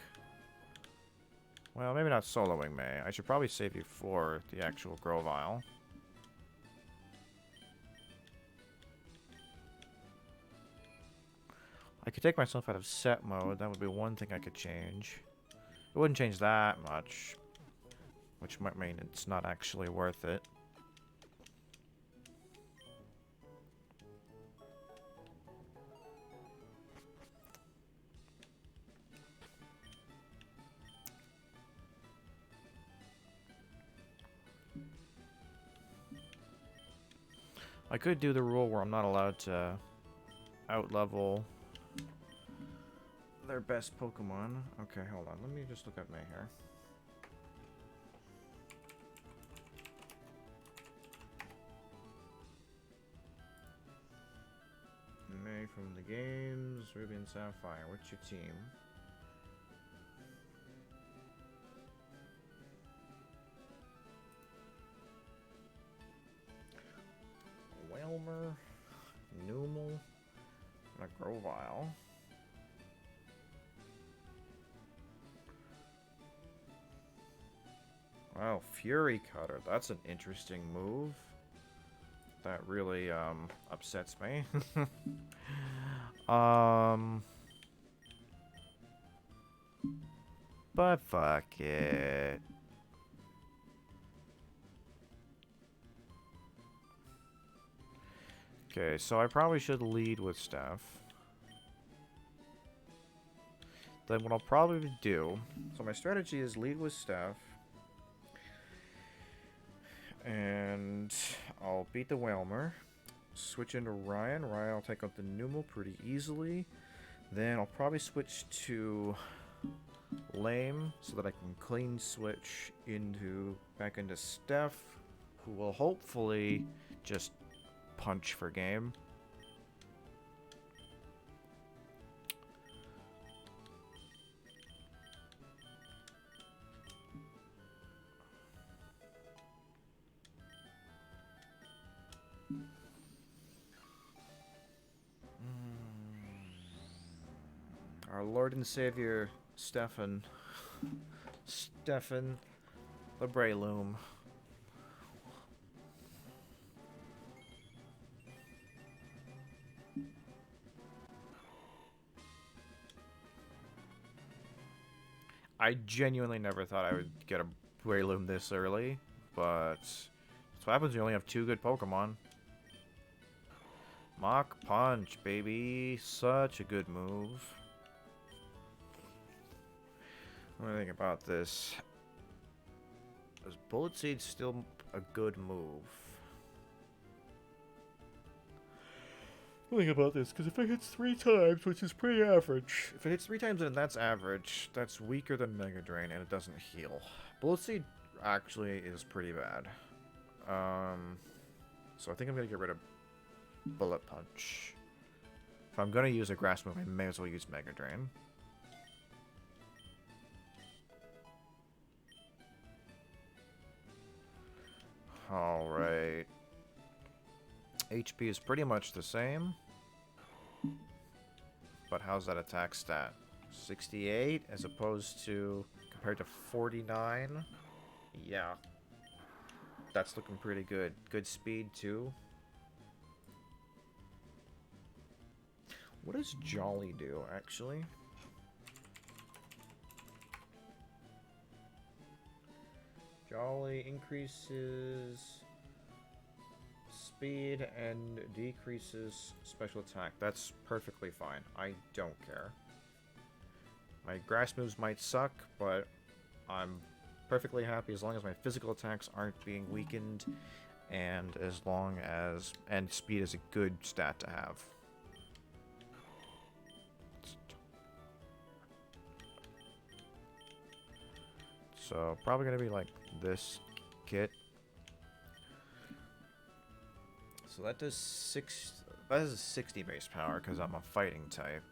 Well, maybe not soloing May. I should probably save you for the actual Grovyle. I could take myself out of set mode. That would be one thing I could change. It wouldn't change that much, which might mean it's not actually worth it. I could do the rule where I'm not allowed to outlevel their best Pokemon. Okay, hold on. Let me just look at May here. May from the games. Ruby and Sapphire. What's your team? Whalmer, Numel, and a Grovyle. Wow, Fury Cutter. That's an interesting move. That really upsets me. But fuck it. Okay, so I probably should lead with Staff. Then what I'll probably do... So my strategy is lead with Staff. And I'll beat the Whalmer. Switch into Ryan. Ryan will take out the Numel pretty easily. Then I'll probably switch to Lame so that I can clean switch back into Steph, who will hopefully just punch for game. Our Lord and Savior, Stefan the Breloom. I genuinely never thought I would get a Breloom this early, but that's what happens when you only have 2 good Pokemon. Mach Punch, baby. Such a good move. What do I think about this? Is Bullet Seed still a good move? Think about this, because if it hits 3 times, which is pretty average. If it hits 3 times and that's average, that's weaker than Mega Drain, and it doesn't heal. Bullet Seed actually is pretty bad. So I think I'm going to get rid of Bullet Punch. If I'm going to use a Grass move, I may as well use Mega Drain. Alright. HP is pretty much the same. But how's that attack stat? 68 as opposed to compared to 49? Yeah. That's looking pretty good. Good speed too. What does Jolly do actually? Jolly increases speed and decreases special attack. That's perfectly fine. I don't care. My grass moves might suck, but I'm perfectly happy as long as my physical attacks aren't being weakened, and as long as... and speed is a good stat to have. So, probably going to be like this kit. So that does 60 base power because I'm a fighting type.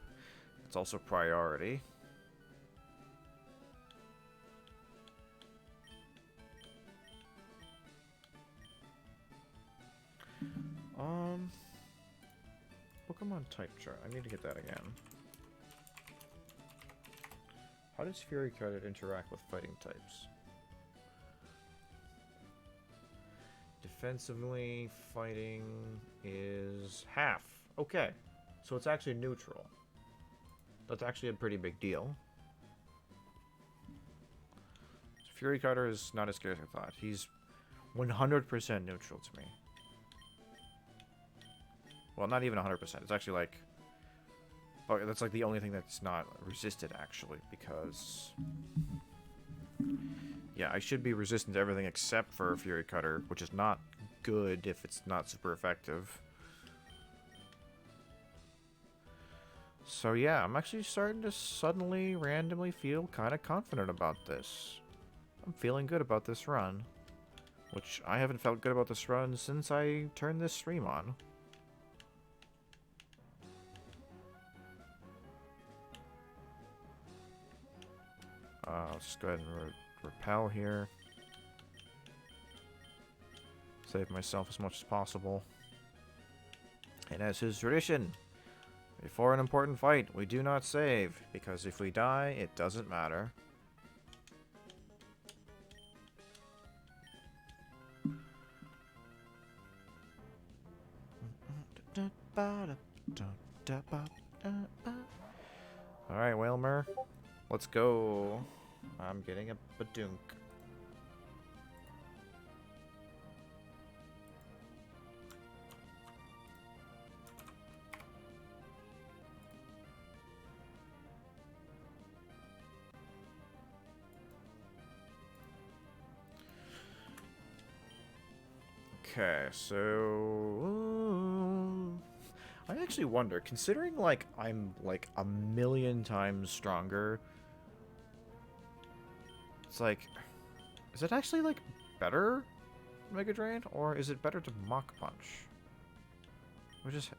It's also priority. Pokemon type chart. I need to get that again. How does Fury Card interact with fighting types? Defensively, fighting is half. Okay, so it's actually neutral. That's actually a pretty big deal. Fury Cutter is not as scary as I thought. He's 100% neutral to me. Well, not even 100%. It's actually like... oh, that's like the only thing that's not resisted, actually, because... yeah, I should be resistant to everything except for Fury Cutter, which is not good if it's not super effective. So yeah, I'm actually starting to suddenly, randomly feel kind of confident about this. I'm feeling good about this run. Which I haven't felt good about this run since I turned this stream on. Let's just go ahead and repel here. Save myself as much as possible. And as is tradition, before an important fight, we do not save, because if we die, it doesn't matter. Alright, Whalmer. Let's go. I'm getting a badunk. Okay, so... I actually wonder, considering, like, I'm, like, a million times stronger... it's like... is it actually, like, better Mega Drain? Or is it better to Mach Punch? Let's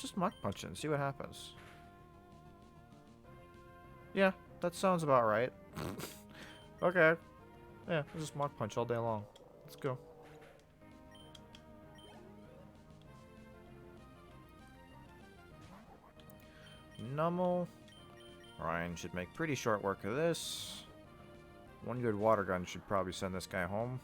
just Mach Punch it and see what happens. Yeah, that sounds about right. Okay. Yeah, we'll just Mach Punch all day long. Let's go. Nummel. Ryan should make pretty short work of this. One good water gun should probably send this guy home.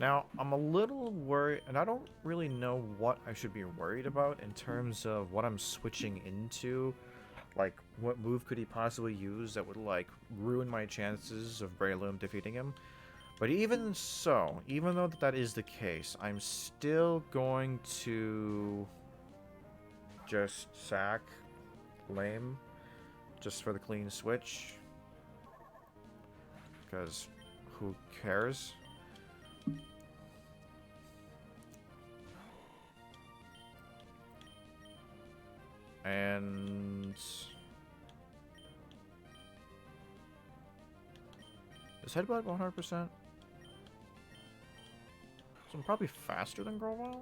Now, I'm a little worried, and I don't really know what I should be worried about in terms of what I'm switching into. Like, what move could he possibly use that would, like, ruin my chances of Breloom defeating him? But even so, even though that is the case, I'm still going to just sack Lame just for the clean switch. Because who cares? And is Headbutt 100%? So I'm probably faster than Grovyle?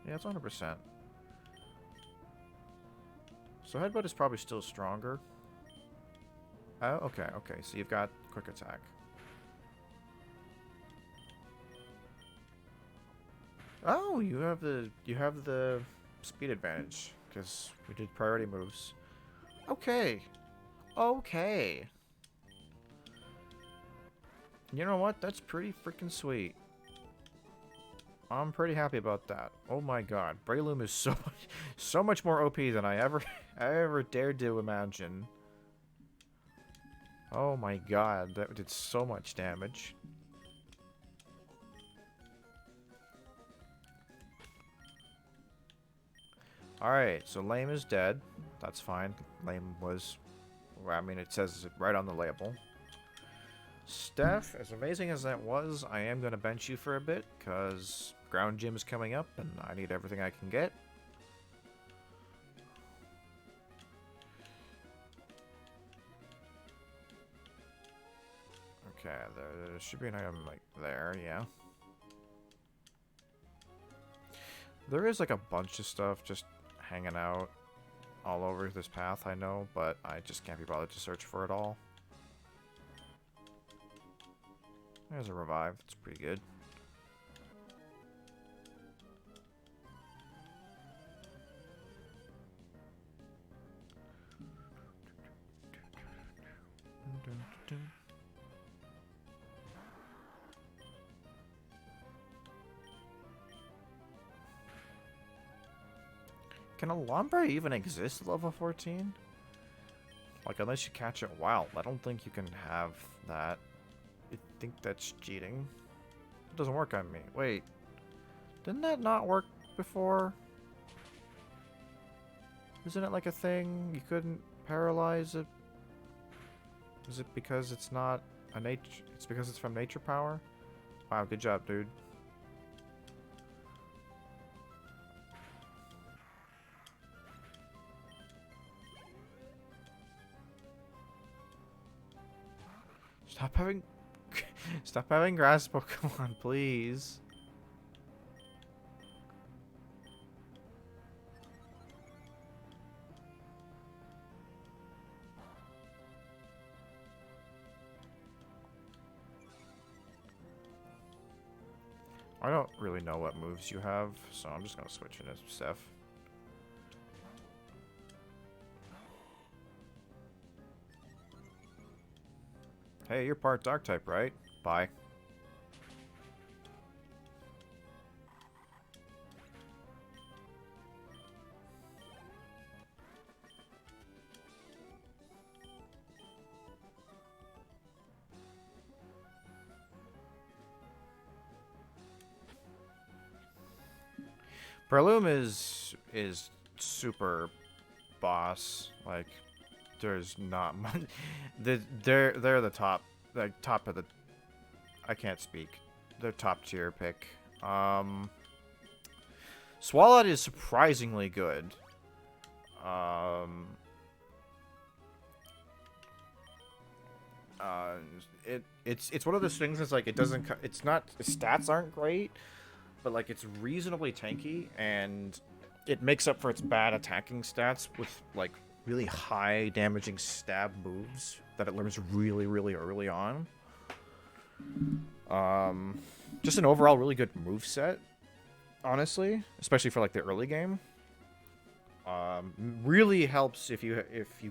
Yeah, it's 100%. So Headbutt is probably still stronger. Oh, okay, okay. So you've got Quick Attack. Oh, you have the speed advantage because we did priority moves. Okay. Okay. You know what? That's pretty freaking sweet. I'm pretty happy about that. Oh my god. Breloom is so much more OP than I ever dared to imagine. Oh my god, that did so much damage. Alright, so Lame is dead. That's fine. Lame was... I mean, it says it right on the label. Steph, as amazing as that was, I am going to bench you for a bit, because Ground Gym is coming up, and I need everything I can get. Okay, there should be an item, like, there, yeah. There is, like, a bunch of stuff just hanging out all over this path, I know, but I just can't be bothered to search for it all. There's a revive. It's pretty good. Can a Lombre even exist at level 14? Like, unless you catch it wild. I don't think you can have that. I think that's cheating. It doesn't work on me. Wait. Didn't that not work before? Isn't it like a thing? You couldn't paralyze it? Is it because it's not a nature... It's because it's from nature power? Wow, good job, dude. Stop having... Stop having grass Pokemon, please. I don't really know what moves you have, so I'm just gonna switch into Steph. Hey, you're part Dark type, right? Bye. Breloom is super boss. Like, there's not much. They're the top, like top of the. I can't speak. They're top tier pick. Swalot is surprisingly good. It's one of those things that's like it doesn't. It's not. Its stats aren't great, but like it's reasonably tanky and it makes up for its bad attacking stats with like really high damaging stab moves that it learns really early on. Just an overall really good move set, honestly, especially for like the early game. Really helps if you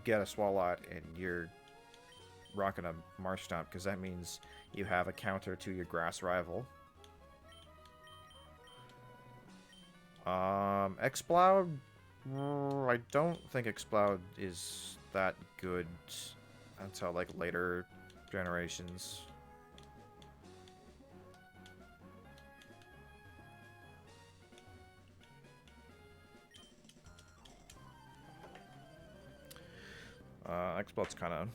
get a Swalot and you're rocking a Marsh Stomp, because that means you have a counter to your grass rival. Exploud? I don't think Exploud is that good until, like, later generations. Explode's kind of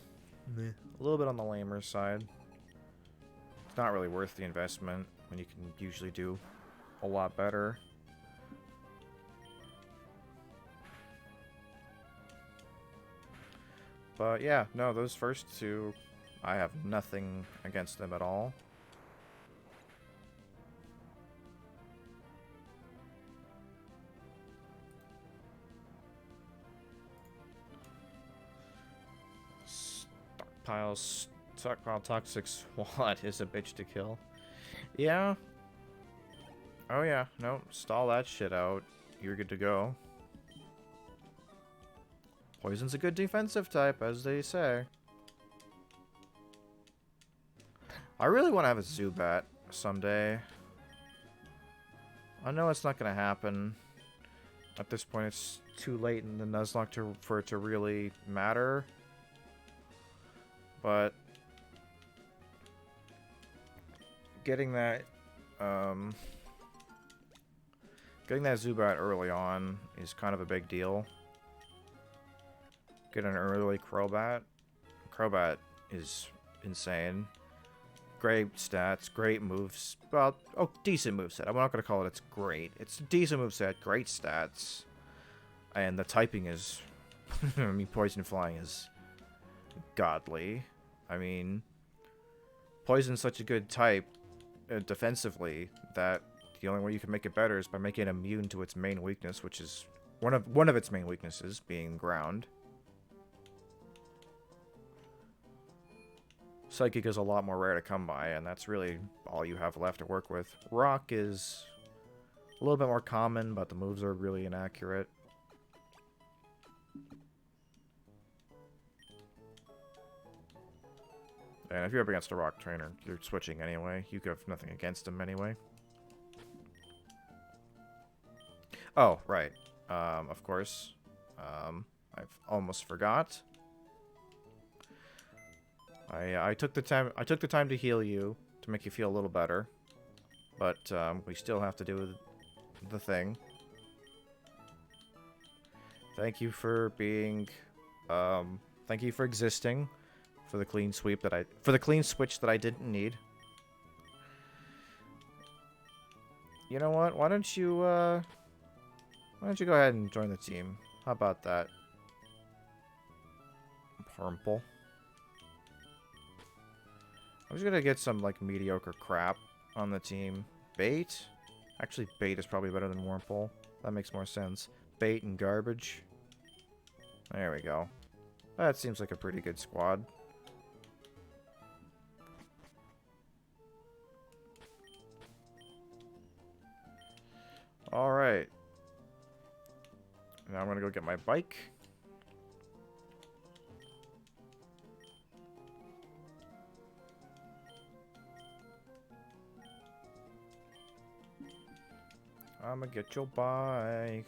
a little bit on the lamer side. It's not really worth the investment when you can usually do a lot better. But yeah, no, those first two, I have nothing against them at all. Stockpile toxic SWAT is a bitch to kill. Yeah. Oh yeah, no, stall that shit out. You're good to go. Poison's a good defensive type, as they say. I really want to have a Zubat someday. I know it's not going to happen. At this point, it's too late in the Nuzlocke for it to really matter. But getting that Zubat early on is kind of a big deal. Get an early Crobat. Crobat is insane. Great stats, great moves. Well, oh, decent moveset. I'm not going to call it it's great. It's a decent moveset, great stats. And the typing is... I mean, Poison Flying is godly. I mean, Poison's such a good type defensively that the only way you can make it better is by making it immune to its main weakness, which is one of its main weaknesses, being ground. Psychic is a lot more rare to come by, and that's really all you have left to work with. Rock is a little bit more common, but the moves are really inaccurate. And if you're up against a rock trainer, you're switching anyway. You have nothing against him anyway. Oh, right. Of course. I've almost forgot. I took the time to heal you to make you feel a little better, but we still have to do the thing. Thank you for being, thank you for existing, for the clean switch that I didn't need. You know what? Why don't you go ahead and join the team? How about that? Purple. I'm just gonna get some, like, mediocre crap on the team. Bait? Actually, bait is probably better than Wurmple. That makes more sense. Bait and garbage. There we go. That seems like a pretty good squad. Alright. Now I'm gonna go get my bike. I'ma get your bike.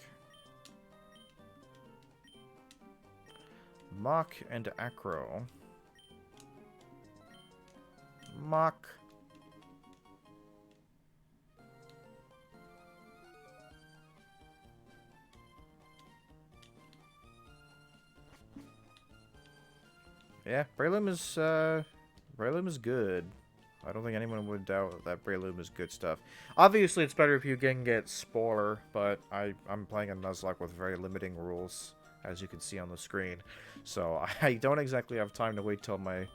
Mach and Acro. Mach. Yeah, Breloom is good. I don't think anyone would doubt that Breloom is good stuff. Obviously, it's better if you can get Spoiler, but I'm playing a Nuzlocke with very limiting rules, as you can see on the screen. So I don't exactly have time to wait till my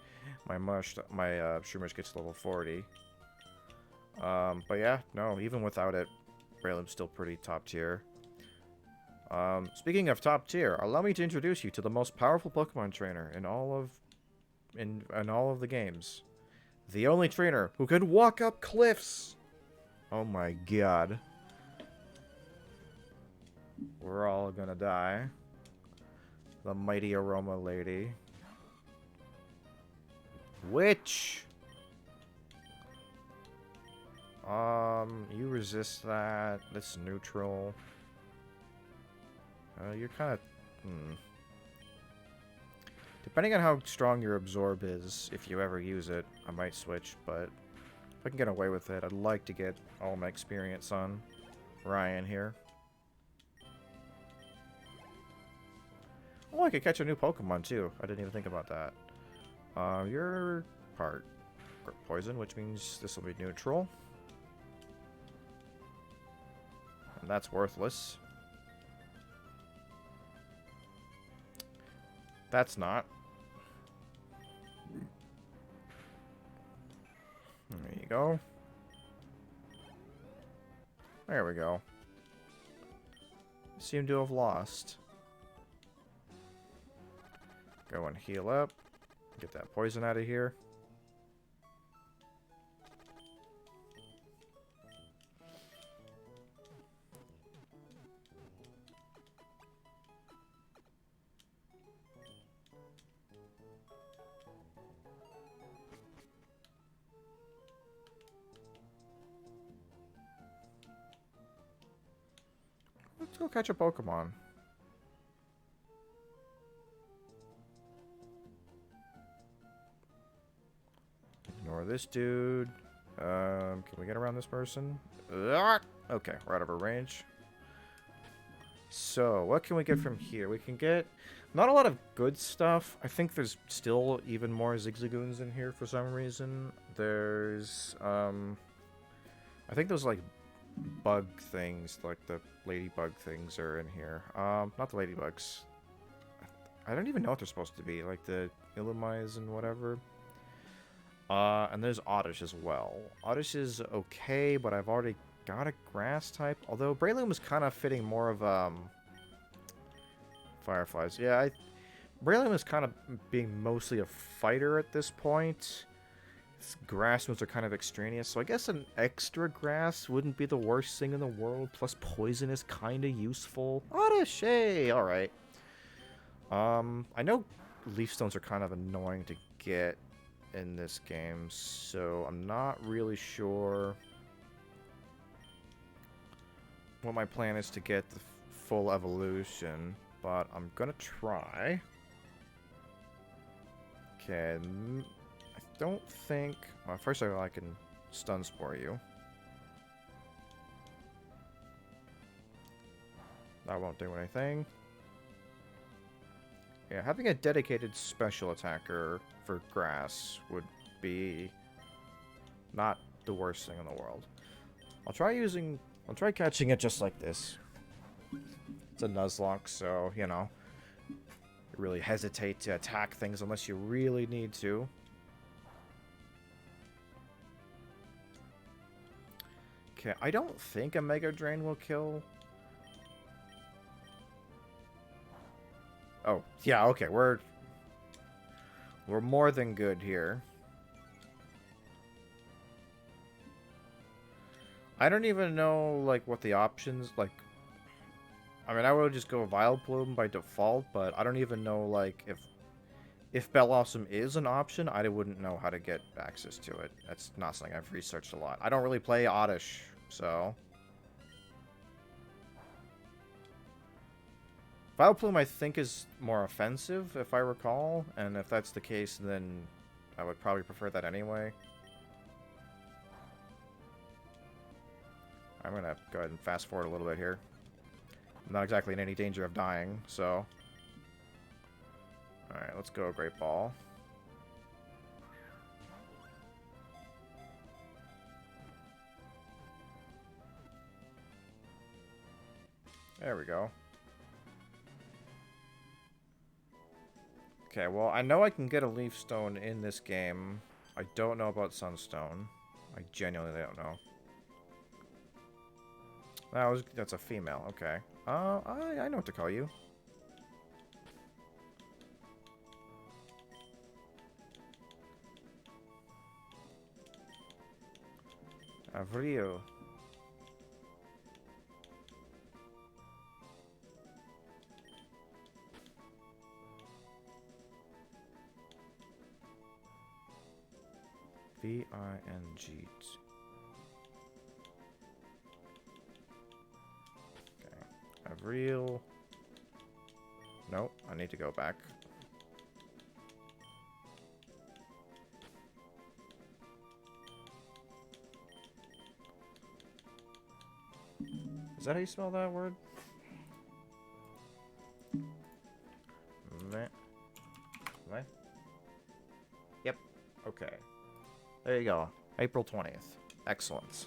Shroomish gets level 40. But yeah, no, even without it, Breloom's still pretty top tier. Speaking of top tier, allow me to introduce you to the most powerful Pokemon trainer in all of the games. The only trainer who can walk up cliffs! Oh my god. We're all gonna die. The mighty Aroma Lady. Witch! You resist that. That's neutral. You're kind of... Depending on how strong your absorb is, if you ever use it, I might switch, but if I can get away with it, I'd like to get all my experience on Ryan here. Oh, I could catch a new Pokemon, too. I didn't even think about that. You're part poison, which means this will be neutral. And that's worthless. That's not. There you go. There we go. Seem to have lost. Go and heal up. Get that poison out of here. Let's go catch a Pokemon. Ignore this dude. Can we get around this person? Okay, we're out of our range. So, what can we get from here? We can get not a lot of good stuff. I think there's still even more Zigzagoons in here for some reason. There's, I think those, like, bug things, like the ladybug things are in here. Not the ladybugs. I don't even know what they're supposed to be, like the Illumise and whatever. And there's Oddish as well. Oddish is okay, but I've already got a grass type. Although Breloom is kind of fitting more of Fireflies. Yeah, Breloom is kind of being mostly a fighter at this point. Grass moves are kind of extraneous, so I guess an extra grass wouldn't be the worst thing in the world. Plus poison is kind of useful. Oddish, hey, alright. I know leaf stones are kind of annoying to get in this game, so I'm not really sure what my plan is to get the full evolution, but I'm gonna try. Okay, I don't think... Well, first of all, I can stun spore you. That won't do anything. Yeah, having a dedicated special attacker for grass would be not the worst thing in the world. I'll try catching it just like this. It's a Nuzlocke, so, you know, you really hesitate to attack things unless you really need to. Okay, I don't think a Mega Drain will kill. Oh, yeah, okay, we're more than good here. I don't even know, like, what the options, like... I mean, I would just go Vileplume by default, but I don't even know, like, if Bellossom is an option, I wouldn't know how to get access to it. That's not something I've researched a lot. I don't really play Oddish, so... Vileplume, I think, is more offensive, if I recall, and if that's the case, then I would probably prefer that anyway. I'm gonna go ahead and fast forward a little bit here. I'm not exactly in any danger of dying, so... Alright, let's go Great Ball. There we go. Okay, well, I know I can get a Leaf Stone in this game. I don't know about Sunstone. I genuinely don't know. That's a female, okay. I know what to call you. Avril. V-I-N-G. Okay. Avril. Nope, I need to go back. Is that how you spell that word? Meh. Meh? Yep. Okay. There you go. April 20th. Excellent.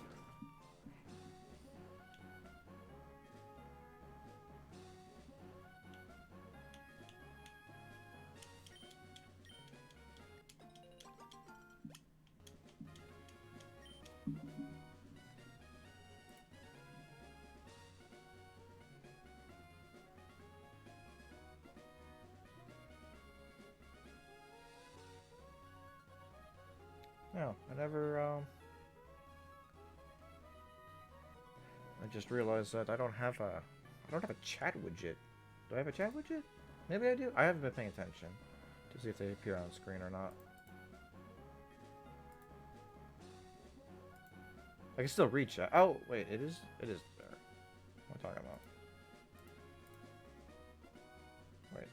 No, I just realized that I don't have a chat widget. Do I have a chat widget? Maybe I do. I haven't been paying attention to see if they appear on screen or not. I can still reach that. Oh, wait, it is there. What am I talking about? Wait.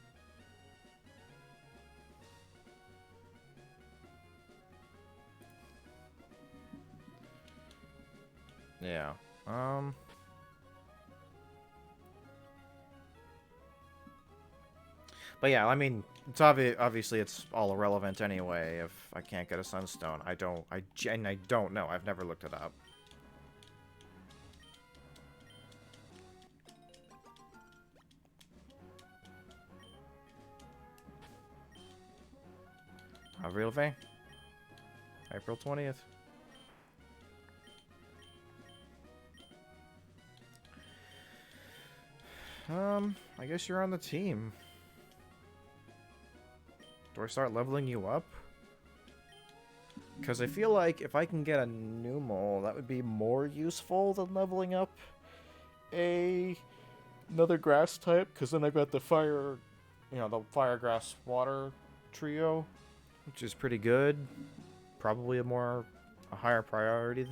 Yeah. But yeah, I mean, it's obviously it's all irrelevant anyway if I can't get a sunstone. I don't know. I've never looked it up. Real thing? April 20th. I guess you're on the team. Do I start leveling you up? Because I feel like if I can get a new mole, that would be more useful than leveling up another grass type. Because then I got the fire, the fire, grass, water trio, which is pretty good. Probably a higher priority.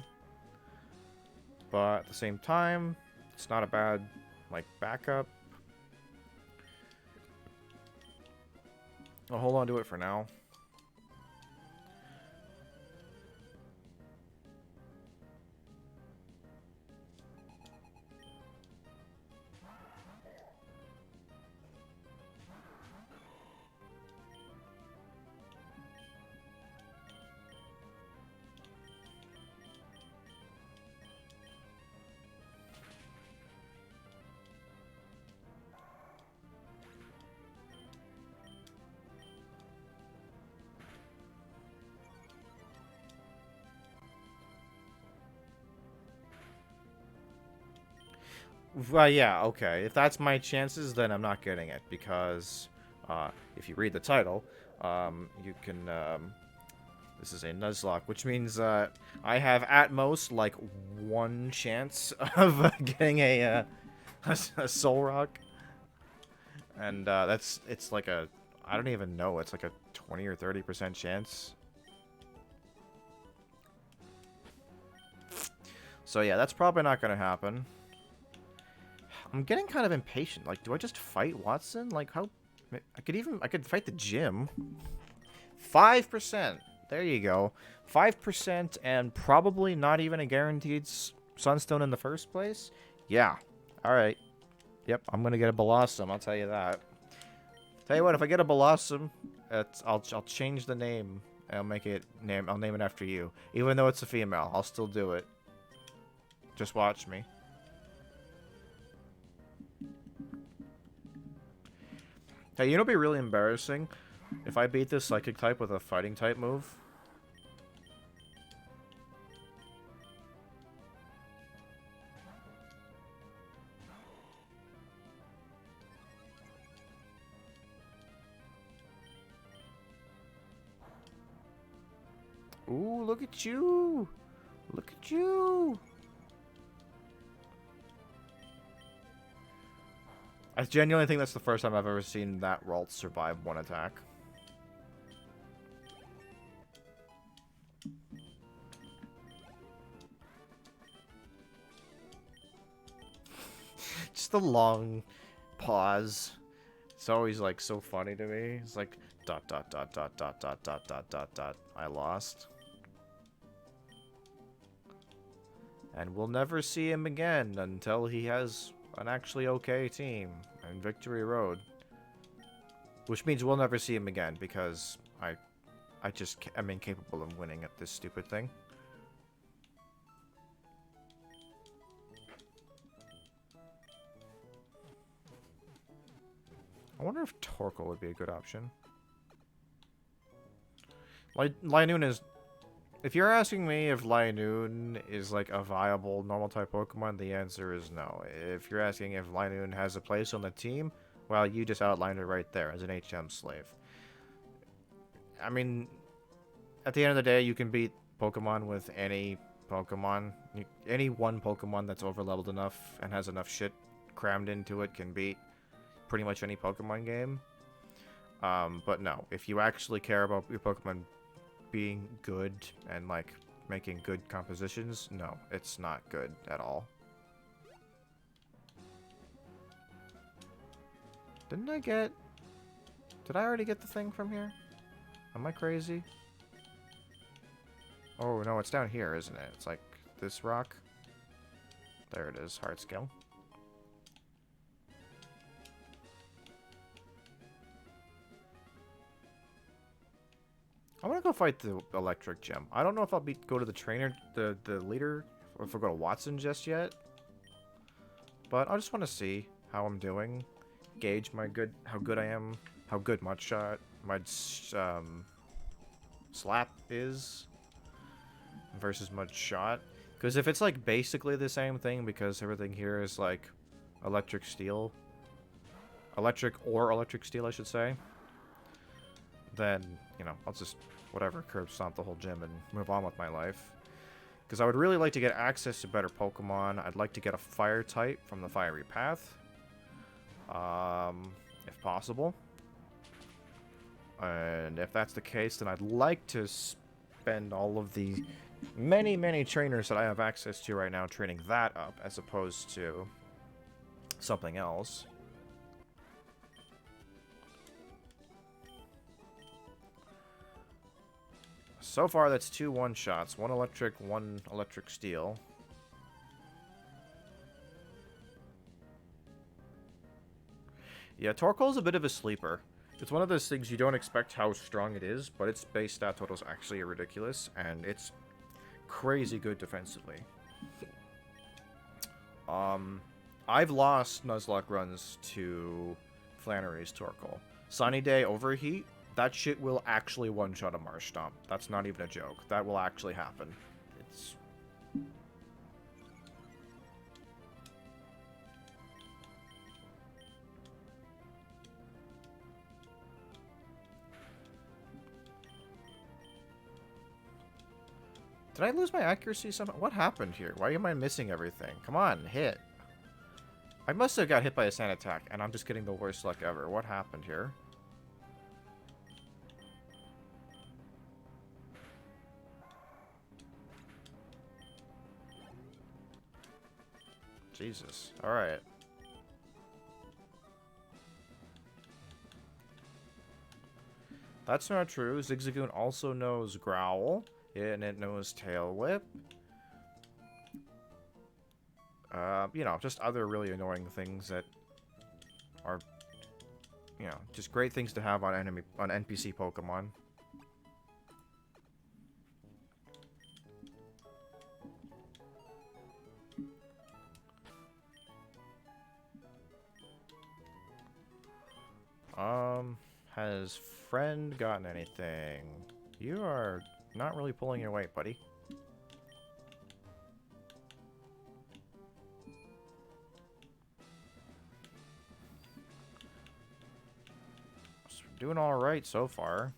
But at the same time, it's not a bad, backup. I'll hold on to it for now. Well, yeah, okay. If that's my chances, then I'm not getting it, because if you read the title, you can, this is a Nuzlocke, which means I have at most, one chance of getting a Soul Rock. And it's like I don't even know, it's like a 20 or 30% chance. So yeah, that's probably not gonna happen. I'm getting kind of impatient. Do I just fight Watson? How... I could fight the gym. 5%. There you go. 5% and probably not even a guaranteed Sunstone in the first place? Yeah. Alright. Yep, I'm gonna get a Blossom, I'll tell you that. Tell you what, if I get a Blossom, I'll change the name. I'll name it after you. Even though it's a female, I'll still do it. Just watch me. Hey, you know what'd be really embarrassing? If I beat this Psychic type with a Fighting type move. Ooh, look at you! Look at you! I genuinely think that's the first time I've ever seen that Ralt survive one attack. Just a long pause. It's always like so funny to me. It's like dot dot dot dot dot dot dot dot dot dot. I lost. And we'll never see him again until he has an actually okay team in Victory Road. Which means we'll never see him again because I just am incapable of winning at this stupid thing. I wonder if Torkoal would be a good option. Linoon is... If you're asking me if Linoon is like a viable normal type Pokemon, the answer is no. If you're asking if Linoon has a place on the team, well, you just outlined it right there as an HM slave. I mean, at the end of the day, you can beat Pokemon with any Pokemon. Any one Pokemon that's overleveled enough and has enough shit crammed into it can beat pretty much any Pokemon game. But no, if you actually care about your Pokemon being good and like making good compositions, no, it's not good at all. Did I already get the thing from here? Am I crazy? Oh no, it's down here, isn't it? It's like this rock. There it is, heart scale. I want to go fight the electric gym. I don't know if I'll go to the trainer, the leader, or if I'll go to Watson just yet. But I just want to see how I'm doing, gauge how good I am, how good Mudshot, Slap is versus Mudshot. Because if it's like basically the same thing, because everything here is like electric steel, electric steel, I should say, then, you know, I'll just, whatever, curb stomp the whole gym and move on with my life. Because I would really like to get access to better Pokemon. I'd like to get a fire type from the Fiery Path, if possible. And if that's the case, then I'd like to spend all of the many, many trainers that I have access to right now training that up, as opposed to something else. So far, that's 2 one-shots. One electric steel. Yeah, Torkoal's a bit of a sleeper. It's one of those things you don't expect how strong it is, but its base stat total is actually ridiculous, and it's crazy good defensively. I've lost Nuzlocke runs to Flannery's Torkoal. Sunny Day Overheat, that shit will actually one-shot a Marsh Stomp. That's not even a joke. That will actually happen. It's... Did I lose my accuracy somehow? What happened here? Why am I missing everything? Come on, hit. I must have got hit by a sand attack, and I'm just getting the worst luck ever. What happened here? Jesus. Alright. That's not true. Zigzagoon also knows Growl, and it knows Tail Whip. You know, just other really annoying things that are, you know, just great things to have on NPC Pokemon. Has friend gotten anything? You are not really pulling your weight, buddy. Doing alright so far.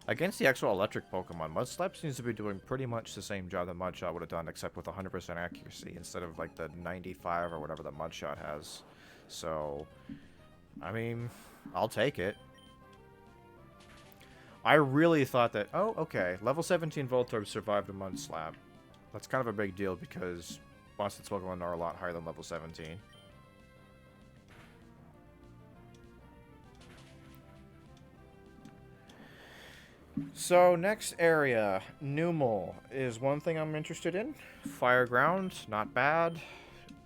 Against the actual electric Pokemon, Mudslap seems to be doing pretty much the same job that Mudshot would have done, except with 100% accuracy instead of like the 95 or whatever that Mudshot has. So, I mean, I'll take it. I really thought that, oh, okay, level 17 Voltorb survived a Mudslap. That's kind of a big deal because Boston's Pokemon are a lot higher than level 17. So, next area, Numel, is one thing I'm interested in. Fire ground, not bad.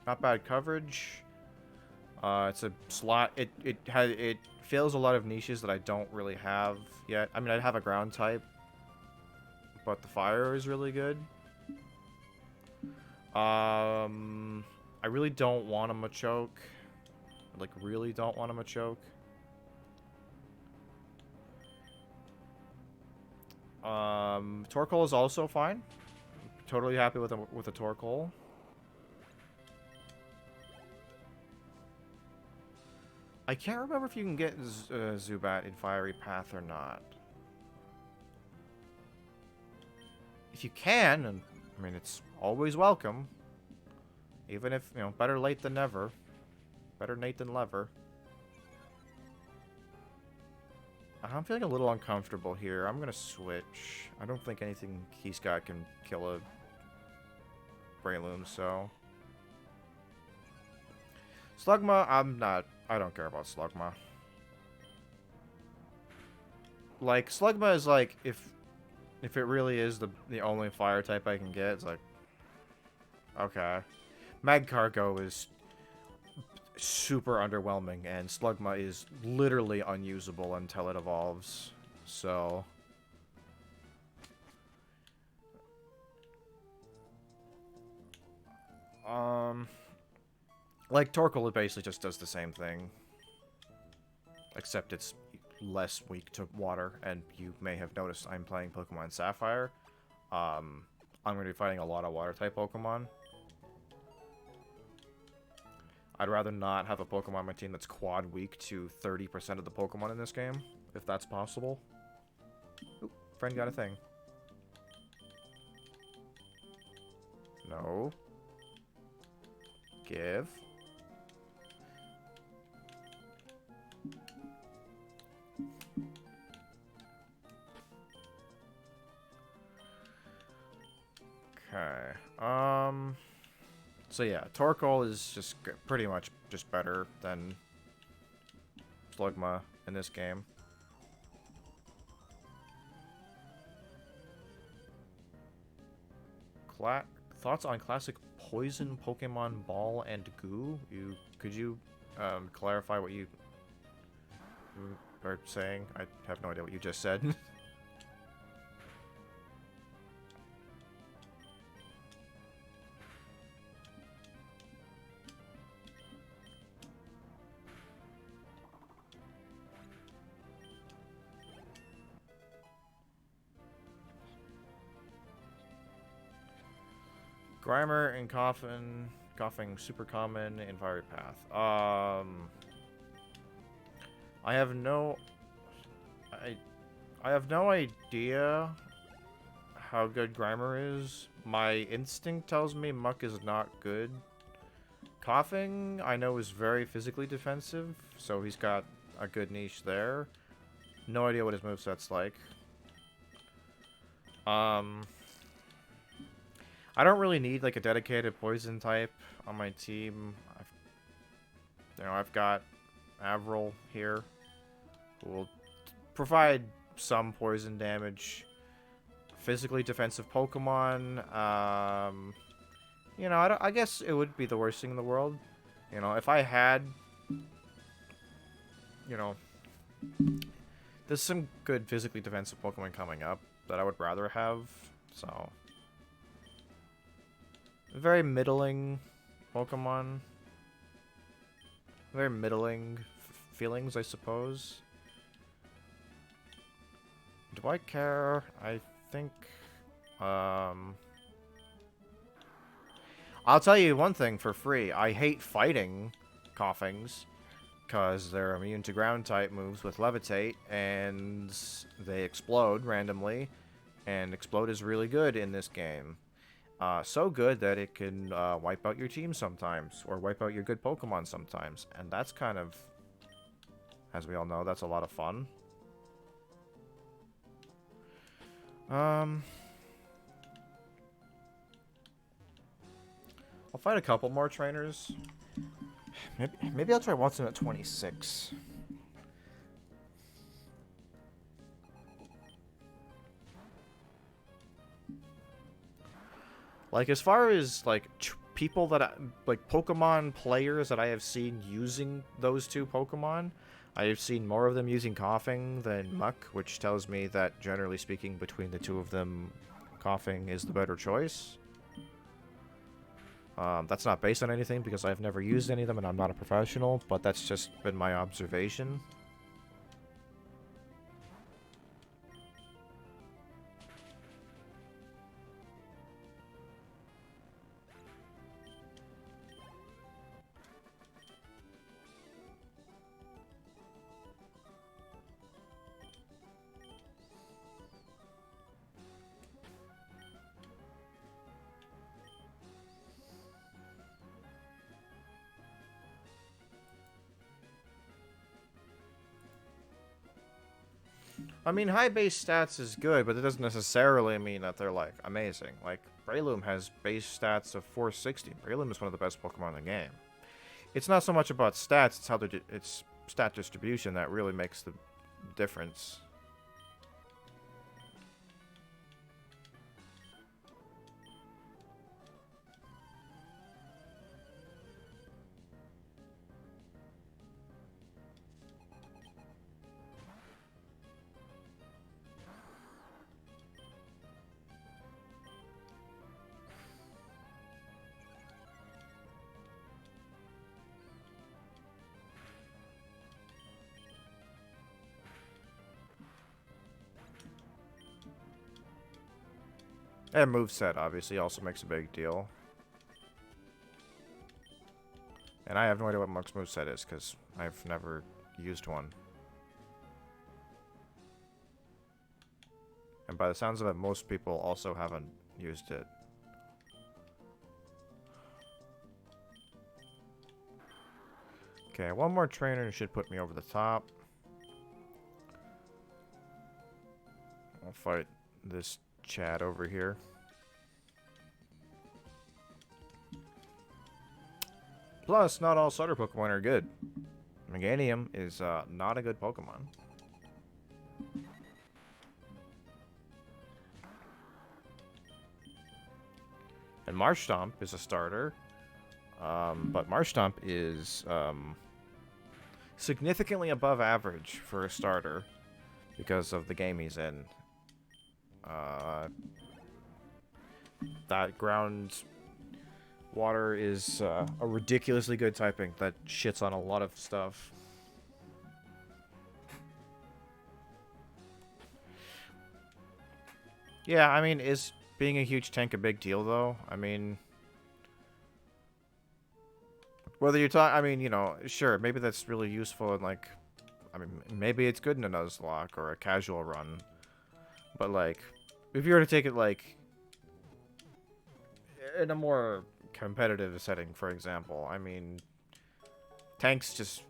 Not bad coverage. It's a slot. It fills a lot of niches that I don't really have yet. I mean, I have a ground type, but the fire is really good. I really don't want a Machoke. Like, really don't want a Machoke. Torkoal is also fine. Totally happy with a Torkoal. I can't remember if you can get Zubat in Fiery Path or not. If you can, and I mean, it's always welcome. Even if, you know, better late than never. Better Nate than lever. I'm feeling a little uncomfortable here. I'm gonna switch. I don't think anything he's got can kill a Breloom, so... Slugma, I don't care about Slugma. Like, Slugma is like, if it really is the only fire type I can get, it's like... Okay. Magcargo is super underwhelming, and Slugma is literally unusable until it evolves. So... Like, Torkoal basically just does the same thing. Except it's less weak to water, and you may have noticed I'm playing Pokemon Sapphire. I'm going to be fighting a lot of water-type Pokemon. I'd rather not have a Pokemon on my team that's quad weak to 30% of the Pokemon in this game, if that's possible. Ooh, friend got a thing. No. Give. Okay. So yeah, Torkoal is just pretty much just better than Slugma in this game. Thoughts on classic poison Pokemon Ball and Goo? Could you clarify what you are saying? I have no idea what you just said. Grimer and Coughing super common in Fiery Path. I have no idea how good Grimer is. My instinct tells me Muck is not good. Coughing, I know, is very physically defensive, so he's got a good niche there. No idea what his moveset's like. I don't really need like a dedicated poison type on my team. I've got Avril here, who will provide some poison damage. Physically defensive Pokemon. You know, I guess it would be the worst thing in the world. You know, if I had, you know, there's some good physically defensive Pokemon coming up that I would rather have. So. Very middling Pokemon. Very middling feelings, I suppose. Do I care? I think... I'll tell you one thing for free. I hate fighting Coughings, because they're immune to ground-type moves with Levitate, and they explode randomly, and Explode is really good in this game. So good that it can wipe out your team sometimes, or wipe out your good Pokemon sometimes. And that's kind of, as we all know, that's a lot of fun. I'll fight a couple more trainers. Maybe I'll try Watson at 26. Like, as far as, like, people that like, Pokemon players that I have seen using those two Pokemon, I have seen more of them using Coughing than Muck, which tells me that, generally speaking, between the two of them, Coughing is the better choice. That's not based on anything, because I've never used any of them and I'm not a professional, but that's just been my observation. I mean, high base stats is good, but it doesn't necessarily mean that they're, like, amazing. Like, Breloom has base stats of 460. Breloom is one of the best Pokemon in the game. It's not so much about stats, it's how it's stat distribution that really makes the difference. And moveset, obviously, also makes a big deal. And I have no idea what Muck's moveset is, because I've never used one. And by the sounds of it, most people also haven't used it. Okay, one more trainer should put me over the top. I'll fight this Chad over here. Plus, not all starter Pokemon are good. Meganium is not a good Pokemon. And Marshtomp is a starter. But Marshtomp is significantly above average for a starter because of the game he's in. That ground water is a ridiculously good typing that shits on a lot of stuff. Yeah, I mean, is being a huge tank a big deal, though? I mean, whether you're talking, I mean, you know, sure, maybe that's really useful in, like, I mean, maybe it's good in a Nuzlocke or a casual run. But, like, if you were to take it, like, in a more competitive setting, for example, I mean, tanks just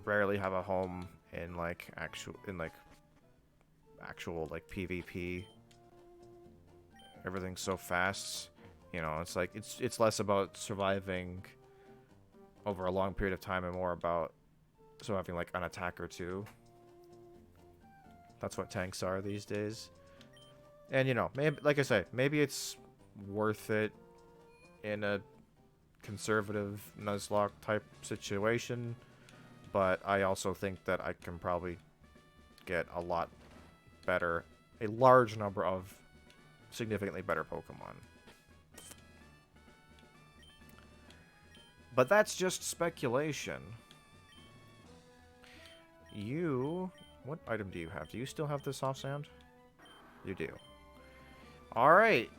rarely have a home in, like, actual, like, PvP. Everything's so fast, you know, it's like, it's less about surviving over a long period of time and more about surviving, like, an attack or two. That's what tanks are these days. And, you know, maybe, like I say, maybe it's worth it in a conservative Nuzlocke type situation, but I also think that I can probably get a lot better, a large number of significantly better Pokemon. But that's just speculation. What item do you have? Do you still have this off sand? You do. Alright,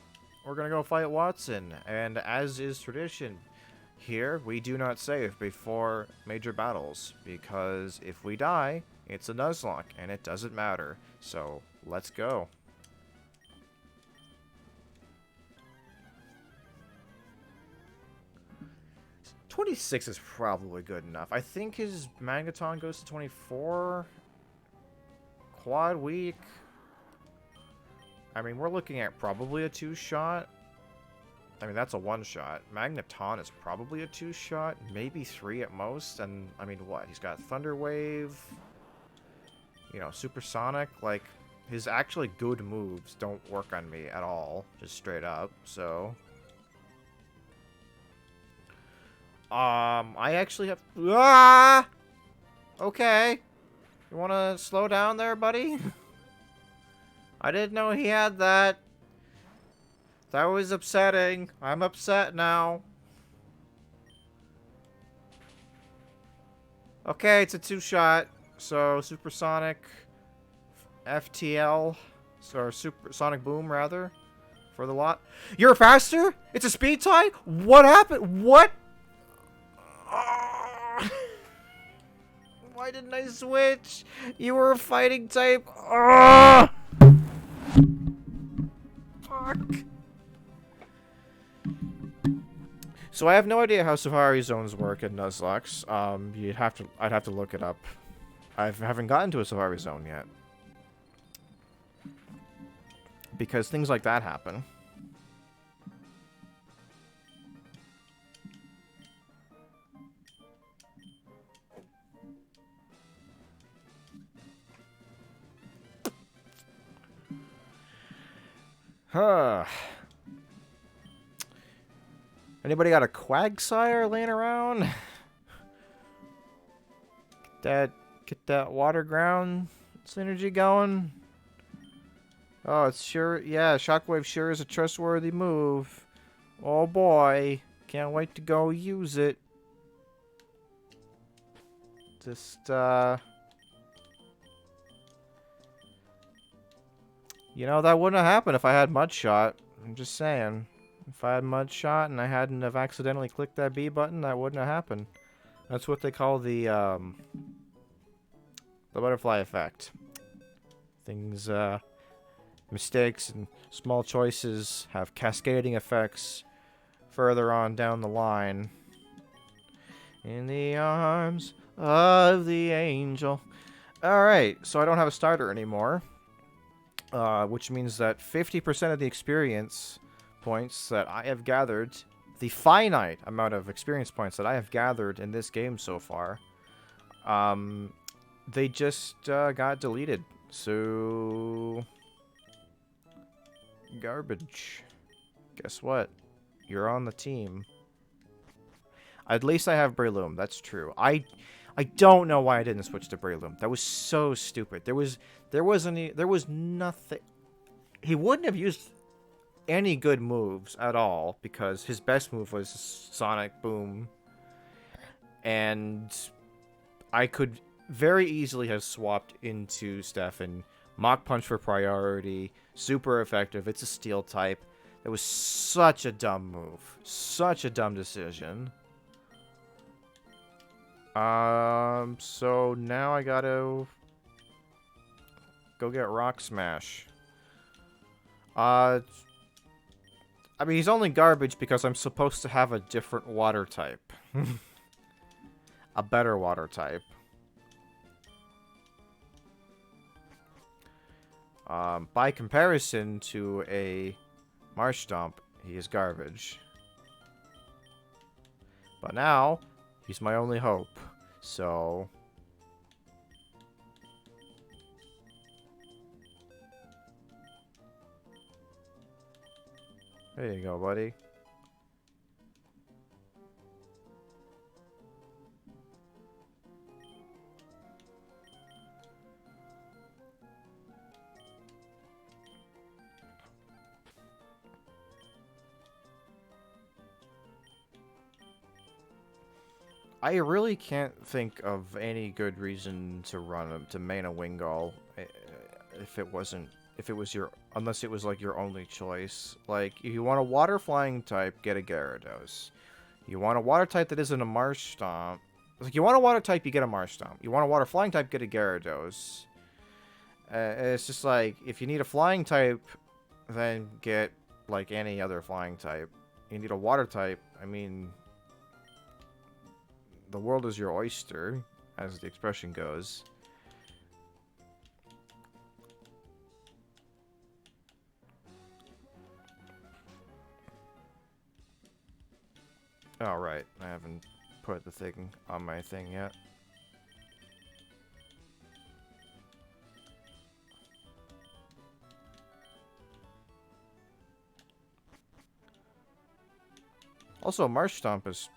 we're gonna go fight Watson, and as is tradition, here we do not save before major battles, because if we die, it's a Nuzlocke, and it doesn't matter. So, let's go. $26 is probably good enough. I think his Magneton goes to 24. Quad weak. I mean, we're looking at probably a 2-shot. I mean, that's a 1-shot. Magneton is probably a 2-shot. Maybe 3 at most. And, I mean, what? He's got Thunder Wave. You know, Supersonic. Like, his actually good moves don't work on me at all. Just straight up. So, I actually have... Ah! Okay. You wanna slow down there, buddy? I didn't know he had that. That was upsetting. I'm upset now. Okay, it's a two-shot. So, supersonic FTL. Or supersonic boom, rather. For the lot. You're faster? It's a speed tie? What happened? What? Why didn't I switch? You were a fighting type. Fuck. So I have no idea how Sapphire zones work in Nuzlocke. I'd have to look it up. I haven't gotten to a Sapphire zone yet. Because things like that happen. Huh. Anybody got a Quagsire laying around? Get that water ground synergy going. Oh, it's sure, yeah, Shockwave sure is a trustworthy move. Oh boy, can't wait to go use it. Just, you know, that wouldn't have happened if I had Mud Shot. I'm just saying. If I had Mud Shot and I hadn't have accidentally clicked that B button, that wouldn't have happened. That's what they call the butterfly effect. Things, mistakes and small choices have cascading effects further on down the line. In the arms of the angel. Alright, so I don't have a starter anymore. Which means that 50% of the experience points that I have gathered, the finite amount of experience points that I have gathered in this game so far, they just got deleted. So... garbage. Guess what? You're on the team. At least I have Breloom. That's true. I don't know why I didn't switch to Breloom. That was so stupid. There was nothing. He wouldn't have used any good moves at all because his best move was Sonic Boom. And I could very easily have swapped into Stefan. Mach Punch for priority. Super effective. It's a steel type. It was such a dumb move. Such a dumb decision. So now I gotta go get Rock Smash. I mean, he's only garbage because I'm supposed to have a different water type. A better water type. By comparison to a Marshtomp, he is garbage. But now, he's my only hope. So... there you go, buddy. I really can't think of any good reason to main a Wingull unless it was like your only choice. Like, if you want a water flying type, get a Gyarados. You want a water type that isn't a Marshtomp. Like, you want a water type, you get a Marshtomp. You want a water flying type, get a Gyarados. It's just like, if you need a flying type, then get like any other flying type. You need a water type, I mean, the world is your oyster, as the expression goes. Oh, right. I haven't put the thing on my thing yet. Also, Marshtomp is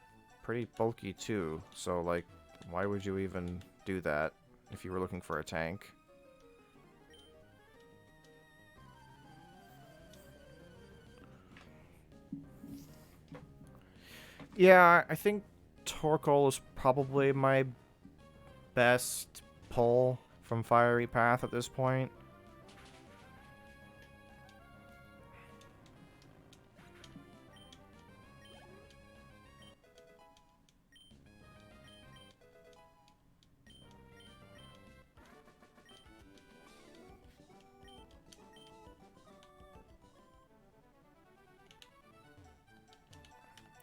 pretty bulky too, so like, why would you even do that if you were looking for a tank? Yeah, I think Torkoal is probably my best pull from Fiery Path at this point.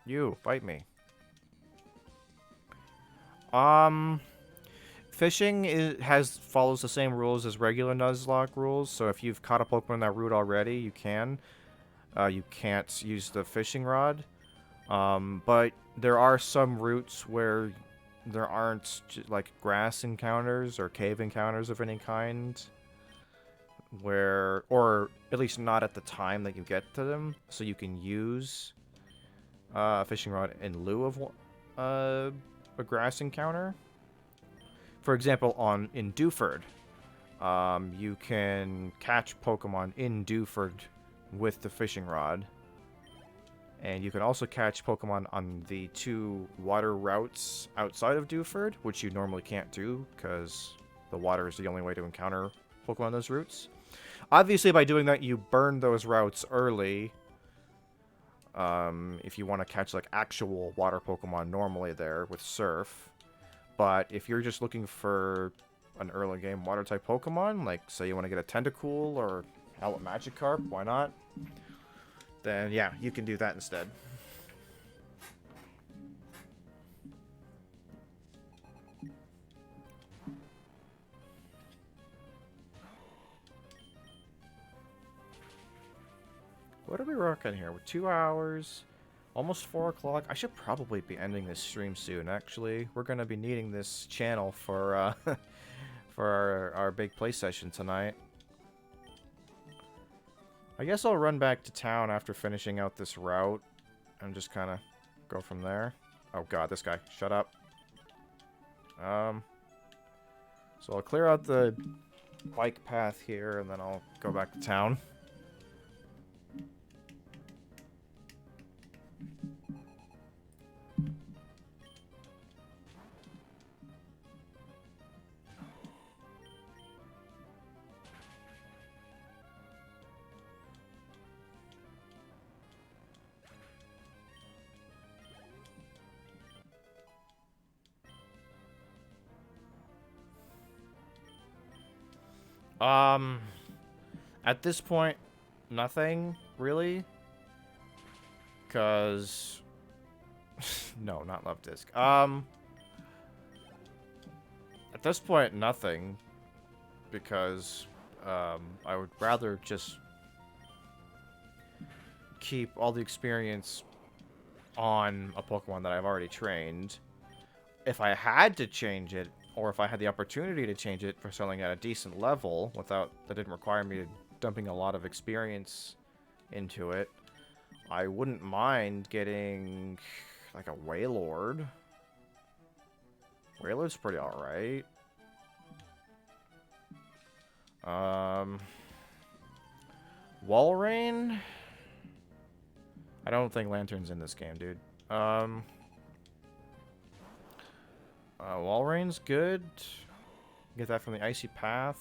You, bite me. Fishing follows the same rules as regular Nuzlocke rules, so if you've caught a Pokemon that route already, you can. You can't use the fishing rod. But there are some routes where there aren't, like, grass encounters or cave encounters of any kind. Or at least not at the time that you get to them, so you can use a fishing rod in lieu of a grass encounter. For example, in Dewford, you can catch Pokemon in Dewford with the fishing rod. And you can also catch Pokemon on the 2 water routes outside of Dewford, which you normally can't do, because the water is the only way to encounter Pokemon on those routes. Obviously, by doing that, you burn those routes early, if you want to catch, like, actual water Pokemon normally there with Surf. But if you're just looking for an early game water type Pokemon, like say you want to get a Tentacool or Howlet Magikarp, why not? Then yeah, you can do that instead. What are we rocking here? We're 2 hours. Almost 4 o'clock. I should probably be ending this stream soon, actually. We're going to be needing this channel for, for our big play session tonight. I guess I'll run back to town after finishing out this route and just kind of go from there. Oh god, this guy. Shut up. So I'll clear out the bike path here and then I'll go back to town. At this point, nothing, really. Because... no, not Love Disc. At this point, nothing. Because, I would rather just keep all the experience on a Pokemon that I've already trained. If I had to change it, or if I had the opportunity to change it for something at a decent level, that didn't require me dumping a lot of experience into it, I wouldn't mind getting, like, a Wailord. Wailord's pretty alright. Walrein? I don't think Lantern's in this game, dude. Walrein's good. Get that from the Icy Path.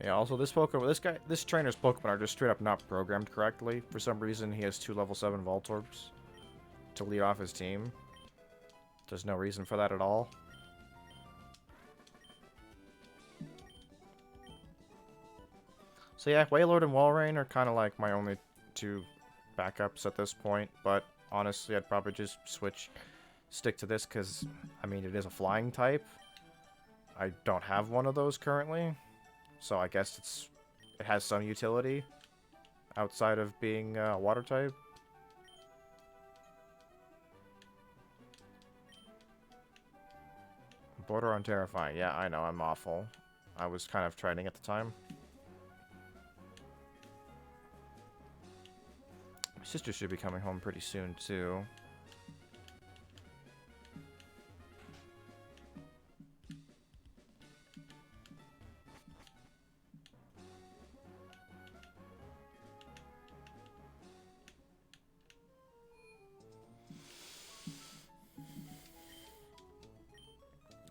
Yeah, also this trainer's Pokemon are just straight up not programmed correctly. For some reason, he has 2 level 7 Voltorbs to lead off his team. There's no reason for that at all. So yeah, Wailord and Walrein are kind of like my only 2 backups at this point. But honestly, I'd probably just stick to this because, I mean, it is a flying type. I don't have one of those currently. So I guess it's it has some utility outside of being water type. Border on terrifying. Yeah, I know, I'm awful. I was kind of training at the time. My sister should be coming home pretty soon, too.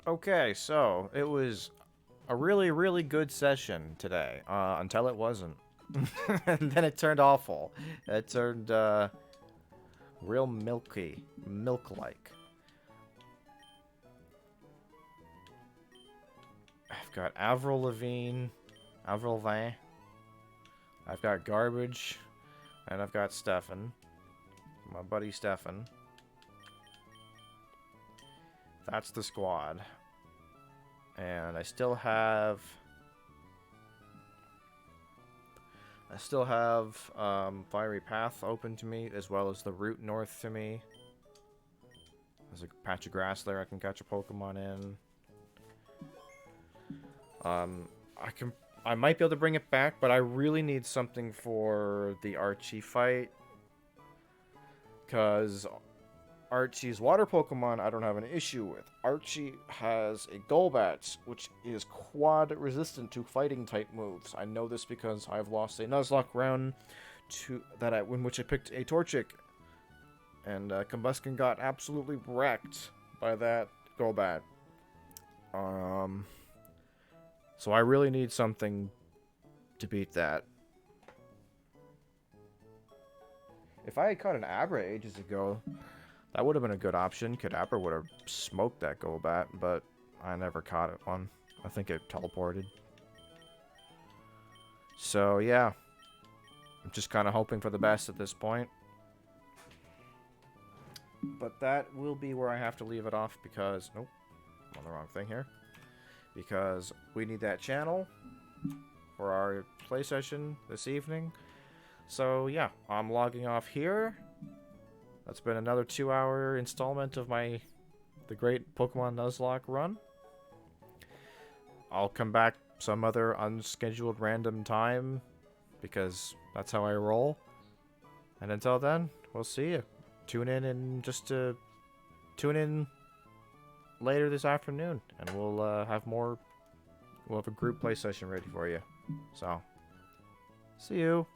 Okay, so it was a really, really good session today, until it wasn't. And then it turned awful. It turned, real milk-like. I've got Avril Lavigne, I've got Garbage, and I've got Stefan, my buddy Stefan. That's the squad. And I still have Fiery Path open to me, as well as the route north to me. There's a patch of grass there I can catch a Pokemon in. I might be able to bring it back, but I really need something for the Archie fight. Because Archie's water Pokemon I don't have an issue with. Archie has a Golbat, which is quad resistant to fighting type moves. I know this because I've lost a Nuzlocke round in which I picked a Torchic. And Combuskin got absolutely wrecked by that Golbat. So I really need something to beat that. If I had caught an Abra ages ago, that would have been a good option. Kadabra would have smoked that Golbat, but I never caught it one. I think it teleported. So, yeah. I'm just kind of hoping for the best at this point. But that will be where I have to leave it off because... Nope. I'm on the wrong thing here. Because we need that channel for our play session this evening. So, yeah. I'm logging off here. That's been another 2-hour installment of the great Pokemon Nuzlocke run. I'll come back some other unscheduled random time, because that's how I roll. And until then, we'll see you. Tune in later this afternoon, and we'll have a group play session ready for you. So, see you.